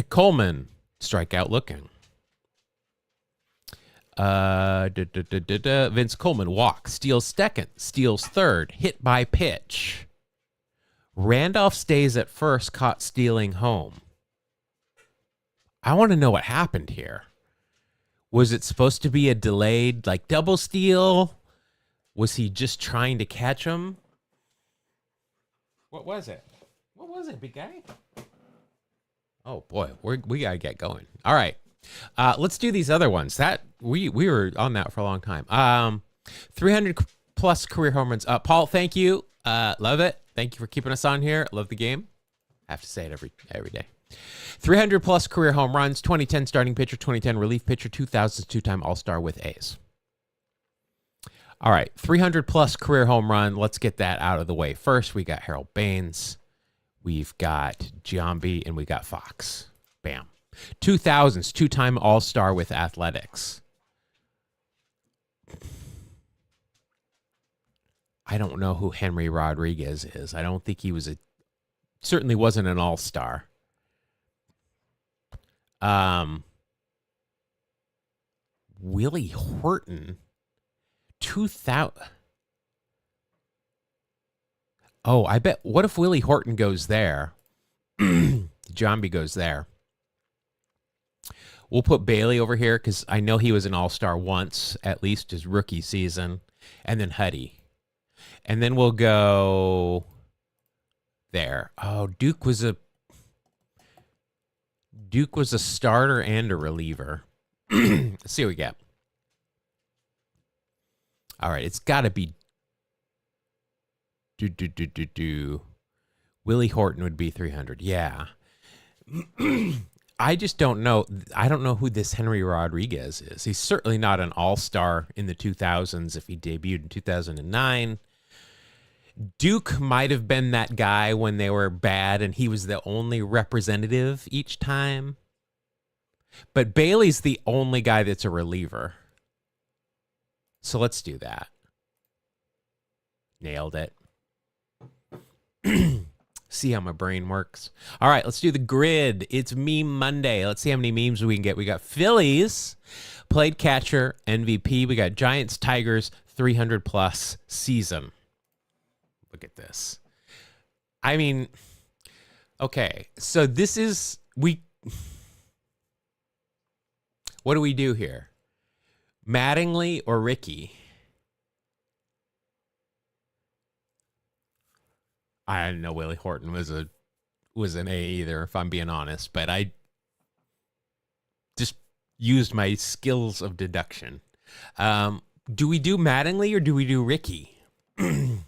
Coleman, strikeout looking. Vince Coleman, walk, steals second, steals third, hit by pitch. Randolph stays at first, caught stealing home. I want to know what happened here. Was it supposed to be a delayed, like, double steal? Was he just trying to catch him? What was it? What was it, big guy? Oh, boy, we got to get going. All right. Let's do these other ones. That we were on that for a long time. 300-plus career home runs. Paul, thank you. Love it. Thank you for keeping us on here. Love the game. I have to say it every day. 300-plus career home runs, 2010 starting pitcher, 2010 relief pitcher, 2000 two-time All-Star with A's. All right, 300-plus career home run. Let's get that out of the way. First, we got Harold Baines. We've got Giambi, and we got Fox. Bam. 2000s, two-time All-Star with Athletics. I don't know who Henry Rodriguez is. I don't think he was certainly wasn't an All-Star. Willie Horton, 2000. Oh, I bet. What if Willie Horton goes there? Giambi goes there. We'll put Bailey over here because I know he was an All-Star once, at least his rookie season, and then Huddy. And then we'll go there. Oh, Duke was a starter and a reliever. Let's see what we get. All right, it's got to be Willie Horton would be 300. Yeah. I just don't know. I don't know who this Henry Rodriguez is. He's certainly not an all-star in the 2000s if he debuted in 2009. Duke might have been that guy when they were bad and he was the only representative each time. But Bailey's the only guy that's a reliever. So let's do that. Nailed it. See how my brain works. All right, let's do the grid. It's Meme Monday. Let's see how many memes we can get. We got Phillies, played catcher, MVP. We got Giants, Tigers, 300 plus season. Look at this. I mean, okay, so this is, what do we do here? Mattingly or Ricky? I didn't know Willie Horton was an A either, if I'm being honest, but I just used my skills of deduction. Do we do Mattingly or do we do Ricky? I'm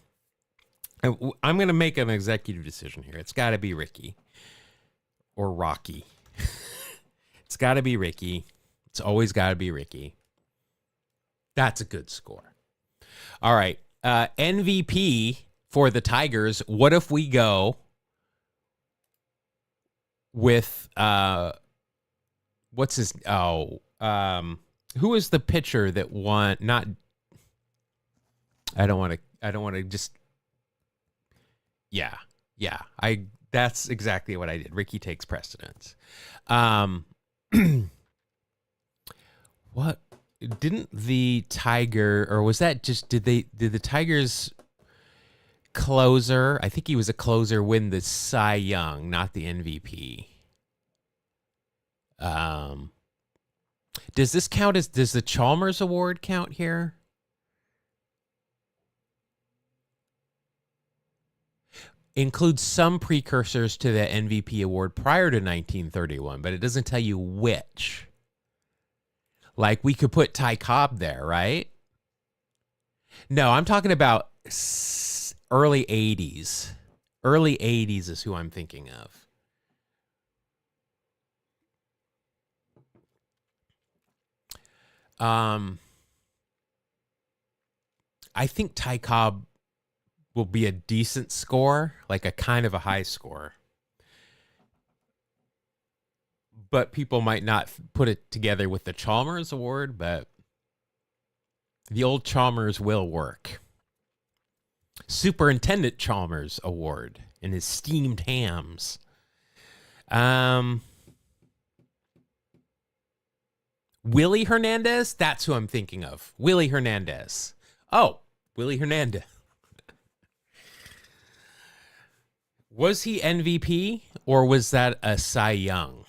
going to make an executive decision here. It's got to be Ricky or Rocky. It's got to be Ricky. It's always got to be Ricky. That's a good score. All right. MVP for the Tigers. What if we go with what's his who is the pitcher that won? Not I don't want to just yeah. That's exactly what I did. Ricky takes precedence. What didn't the Tiger, or was that just did the Tigers closer? I think he was a closer, win the Cy Young, not the MVP. Does this count as, does the Chalmers Award count here? Includes some precursors to the MVP award prior to 1931, but it doesn't tell you which. Like, we could put Ty Cobb there, right? No, I'm talking about early 80s. Early 80s is who I'm thinking of. I think Ty Cobb will be a decent score, like a kind of a high score. But people might not put it together with the Chalmers Award, but the old Chalmers will work. Superintendent Chalmers Award in his steamed hams. Willie Hernandez? That's who I'm thinking of. Willie Hernandez. Oh, Willie Hernandez. Was he MVP or was that a Cy Young?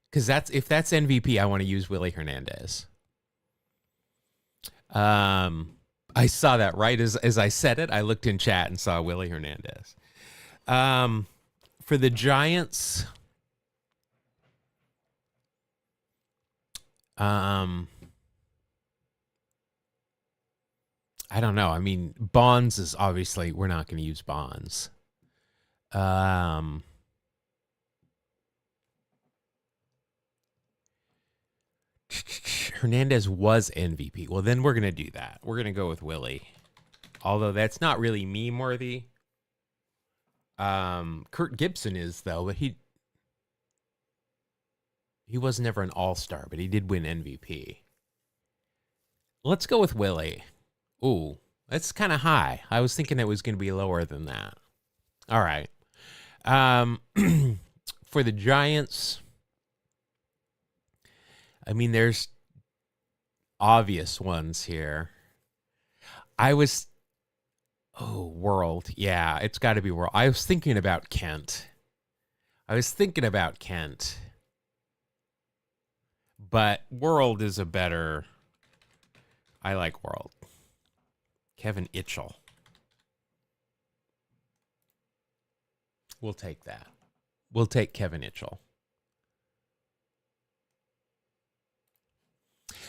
Because if that's MVP, I want to use Willie Hernandez. I saw that right as I said it. I looked in chat and saw Willie Hernandez. For the Giants, I don't know. I mean, Bonds is obviously, we're not going to use Bonds. Hernandez was MVP. Well, then we're going to do that. We're going to go with Willie. Although that's not really meme worthy. Kurt Gibson is, though, but he was never an all-star, but he did win MVP. Let's go with Willie. Ooh, that's kind of high. I was thinking it was going to be lower than that. All right. For the Giants, I mean, there's obvious ones here. World. Yeah, it's got to be World. I was thinking about Kent. But World is a better. I like World. Kevin Itchell. We'll take that. We'll take Kevin Itchell.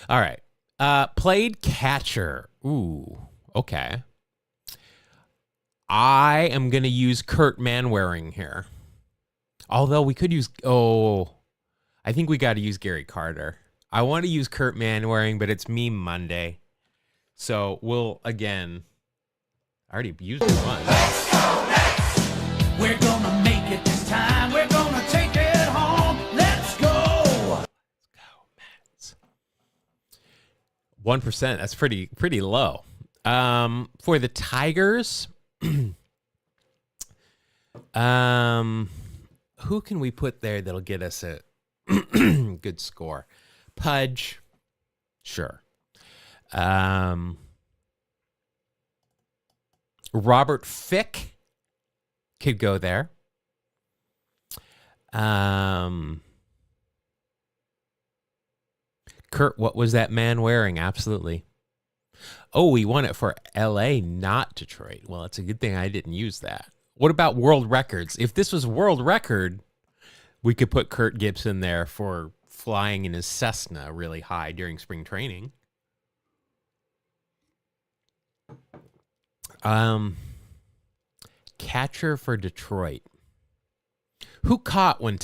All right. Played catcher. Ooh, okay. I am going to use Kurt Manwaring here. Although we could use... I think we got to use Gary Carter. I want to use Kurt Manwaring, but it's Meme Monday. So we'll, again, I already used it once. We're gonna make it this time. We're gonna take it home. Let's go. 1%. That's pretty low. For the Tigers, who can we put there that'll get us a good score? Pudge, sure. Robert Fick could go there. Kurt, what was that man wearing? Absolutely. Oh, we won it for LA, not Detroit. Well, it's a good thing I didn't use that. What about world records? If this was world record, we could put Kurt Gibson there for flying in his Cessna really high during spring training. Catcher for Detroit. Who caught when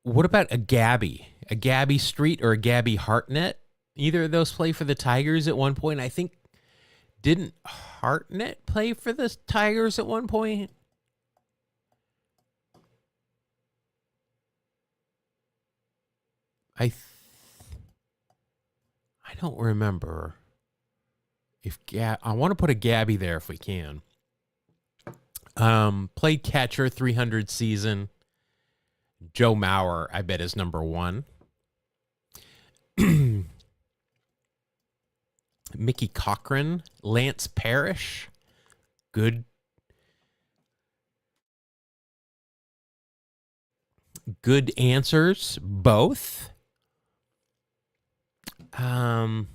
what about a Gabby? A Gabby Street or a Gabby Hartnett? Either of those play for the Tigers at one point. I think, didn't Hartnett play for the Tigers at one point? I don't remember. I want to put a Gabby there if we can. Played catcher, 300 season. Joe Mauer, I bet, is number 1. Mickey Cochran, Lance Parrish, good answers, both. I'm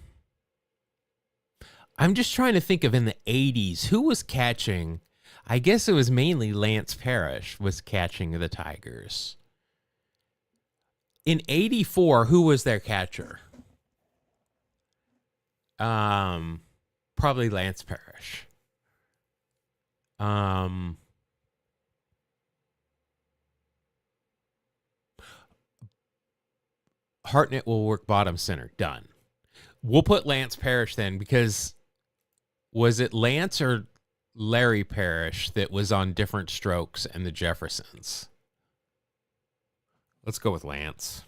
just trying to think of in the 80s who was catching. I guess it was mainly Lance Parrish was catching the Tigers. In 84, who was their catcher? Probably Lance Parrish. Hartnett will work bottom center. Done. We'll put Lance Parrish then, because was it Lance or Larry Parrish that was on Different Strokes and the Jeffersons? Let's go with Lance.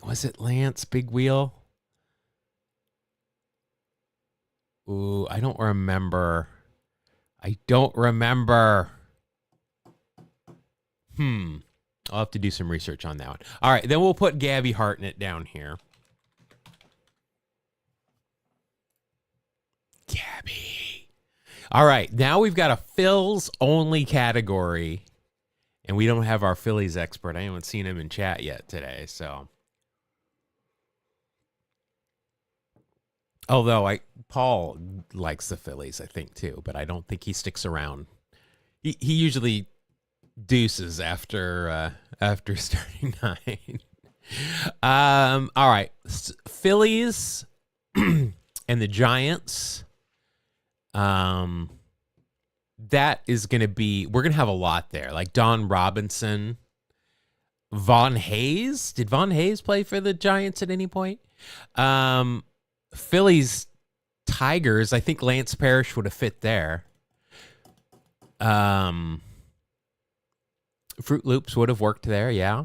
Was it Lance Big Wheel? Ooh, I don't remember. I'll have to do some research on that one. All right, then we'll put Gabby Hartnett down here. Gabby. All right, now we've got a Phils only category, and we don't have our Phillies expert. I haven't seen him in chat yet today, so. Although Paul likes the Phillies, I think, too, but I don't think he sticks around. He usually deuces after starting 9. All right, Phillies and the Giants. That is going to be, we're going to have a lot there. Like Don Robinson, Von Hayes. Did Von Hayes play for the Giants at any point? Phillies, Tigers. I think Lance Parrish would have fit there. Fruit Loops would have worked there, yeah.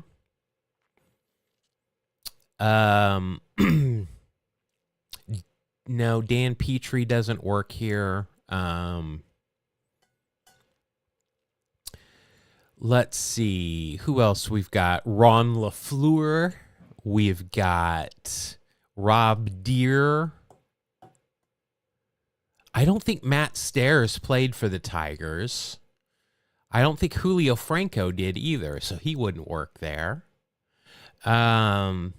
No, Dan Petrie doesn't work here. Let's see. Who else we've got? Ron LaFleur. We've got Rob Deere. I don't think Matt Stairs played for the Tigers. I don't think Julio Franco did either, so he wouldn't work there. We could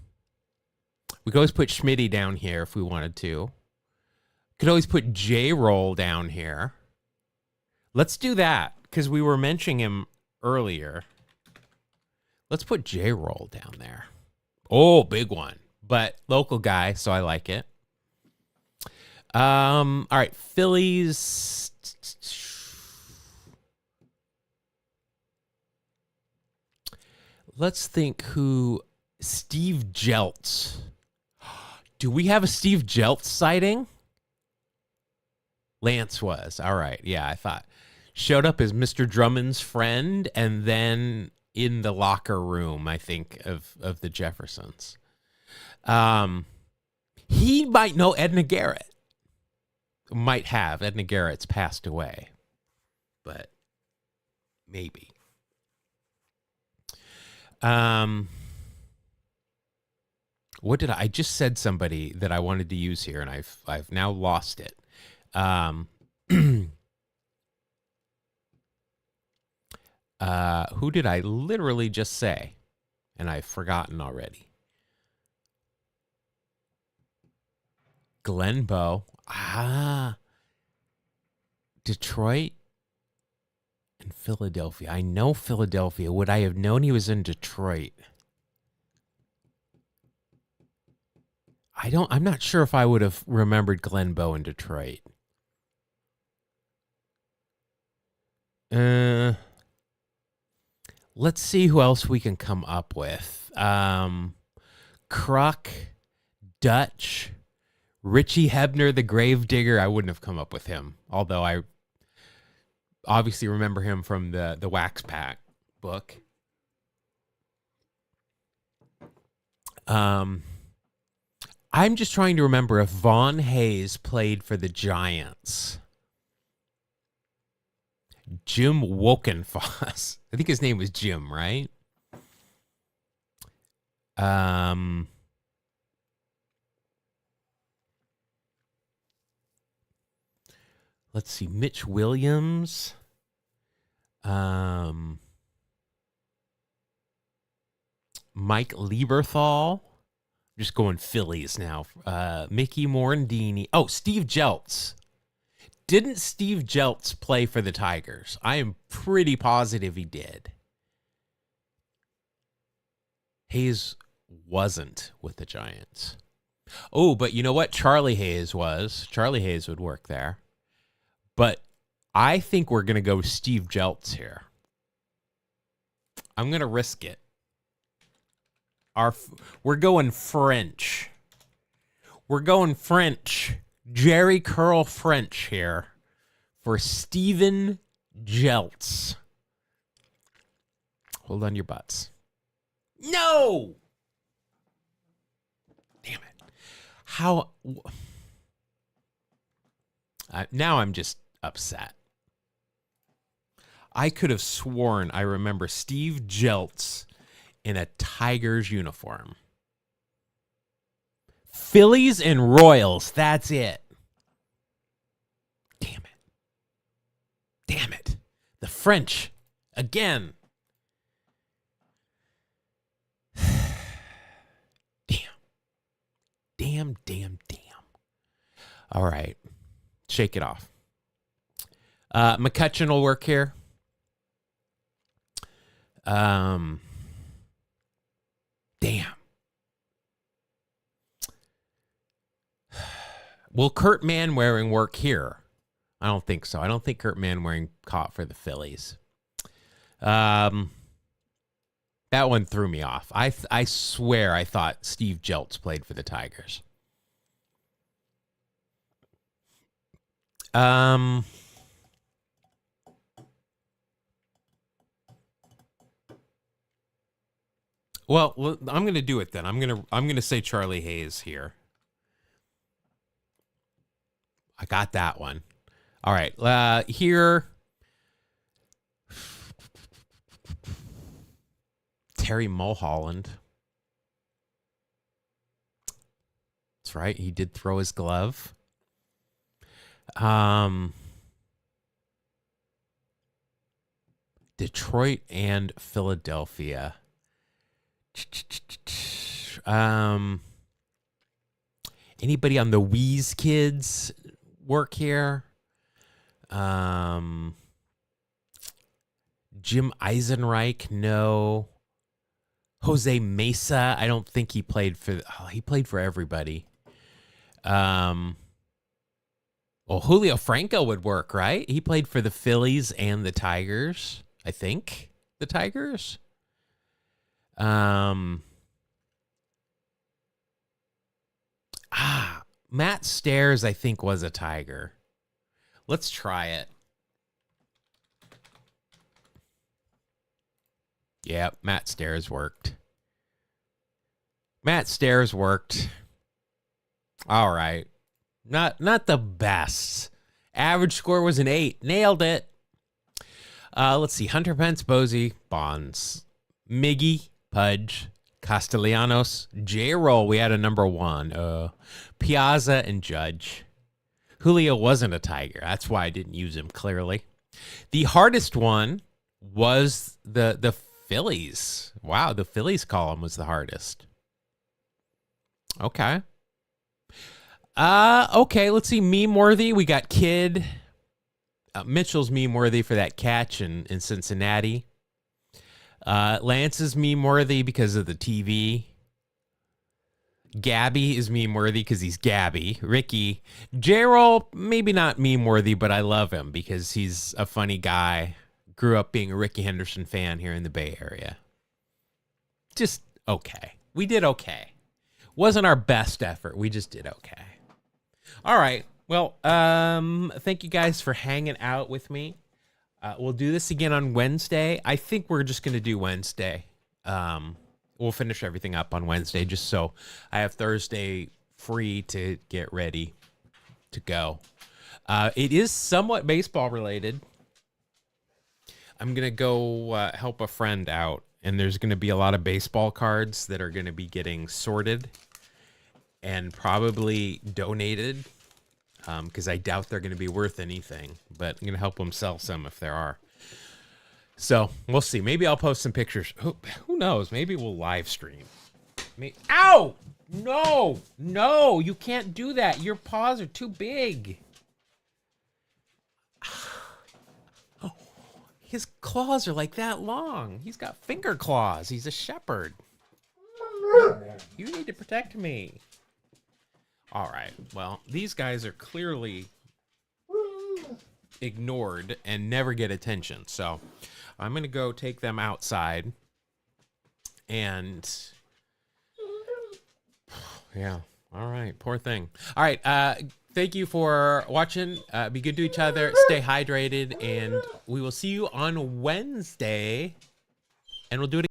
always put Schmitty down here if we wanted to. Could always put J-Roll down here. Let's do that, because we were mentioning him earlier. Let's put J-Roll down there. Oh, big one. But local guy, so I like it. All right, Phillies. Let's think who. Steve Jeltz. Do we have a Steve Jeltz sighting? Lance was. All right. Yeah, I thought. Showed up as Mr. Drummond's friend and then in the locker room, I think, of the Jeffersons. He might know Edna Garrett. Might have. Edna Garrett's passed away. But maybe. What did I just said somebody that I wanted to use here and I've now lost it. Who did I literally just say? And I've forgotten already. Glenn Bowe. Detroit and Philadelphia. I know Philadelphia. Would I have known he was in Detroit? I'm not sure if I would have remembered Glenn Bowe in Detroit. Let's see who else we can come up with. Kruk, Dutch, Richie Hebner, the Gravedigger. I wouldn't have come up with him, although I obviously remember him from the Wax Pack book. I'm just trying to remember if Vaughn Hayes played for the Giants. Jim Wokenfoss. I think his name was Jim, right? Let's see. Mitch Williams. Mike Lieberthal. I'm just going Phillies now. Mickey Morandini. Oh, Steve Jeltz. Didn't Steve Jeltz play for the Tigers? I am pretty positive he did. Hayes wasn't with the Giants. Oh, but you know what? Charlie Hayes was. Charlie Hayes would work there. But I think we're going to go Steve Jeltz here. I'm going to risk it. We're going French. We're going French. Jerry Curl French here for Steven Jeltz. Hold on your butts. No! Damn it. How... now I'm just upset. I could have sworn I remember Steve Jeltz in a Tigers uniform. Phillies and Royals, that's it. Damn it. Damn it. The French, again. Damn. All right. Shake it off. McCutcheon will work here. Damn. Will Kurt Manwaring work here? I don't think so. I don't think Kurt Manwaring caught for the Phillies. That one threw me off. I swear I thought Steve Jeltz played for the Tigers. Well, I'm going to do it then. I'm going to say Charlie Hayes here. I got that one. All right. Here. Terry Mulholland. That's right. He did throw his glove. Detroit and Philadelphia. Anybody on the Wheeze Kids work here? Jim Eisenreich, no. Jose Mesa, I don't think he played for. He played for everybody. Well, Julio Franco would work, right? He played for the Phillies and the Tigers. I think the Tigers. Matt Stairs, I think, was a tiger. Let's try it. Yeah, Matt Stairs worked. Matt Stairs worked. All right. Not the best. Average score was an 8. Nailed it. Let's see. Hunter Pence, Bozy, Bonds, Miggy, Pudge, Castellanos, J-Roll. We had a number 1. Piazza and Judge. Julio wasn't a tiger. That's why I didn't use him, clearly. The hardest one was the Phillies. Wow, the Phillies column was the hardest. Okay. Okay, let's see. Meme worthy. We got Kid. Mitchell's meme worthy for that catch in Cincinnati. Lance is meme worthy because of the TV. Gabby is meme worthy because he's Gabby. Ricky. J-Roll, maybe not meme worthy, but I love him because he's a funny guy. Grew up being a Ricky Henderson fan here in the Bay Area. Just okay. We did okay. Wasn't our best effort. We just did okay. All right. Well, thank you guys for hanging out with me. We'll do this again on Wednesday. I think we're just going to do Wednesday. We'll finish everything up on Wednesday just so I have Thursday free to get ready to go. It is somewhat baseball related. I'm going to go help a friend out, and there's going to be a lot of baseball cards that are going to be getting sorted and probably donated because I doubt they're going to be worth anything, but I'm going to help them sell some if there are. So we'll see. Maybe I'll post some pictures. Who knows? Maybe we'll live stream. Ow! No, you can't do that. Your paws are too big. His claws are like that long. He's got finger claws. He's a shepherd. You need to protect me. All right. Well, these guys are clearly ignored and never get attention. So I'm going to go take them outside. And yeah. All right. Poor thing. All right. Thank you for watching. Be good to each other. Stay hydrated. And we will see you on Wednesday. And we'll do it again.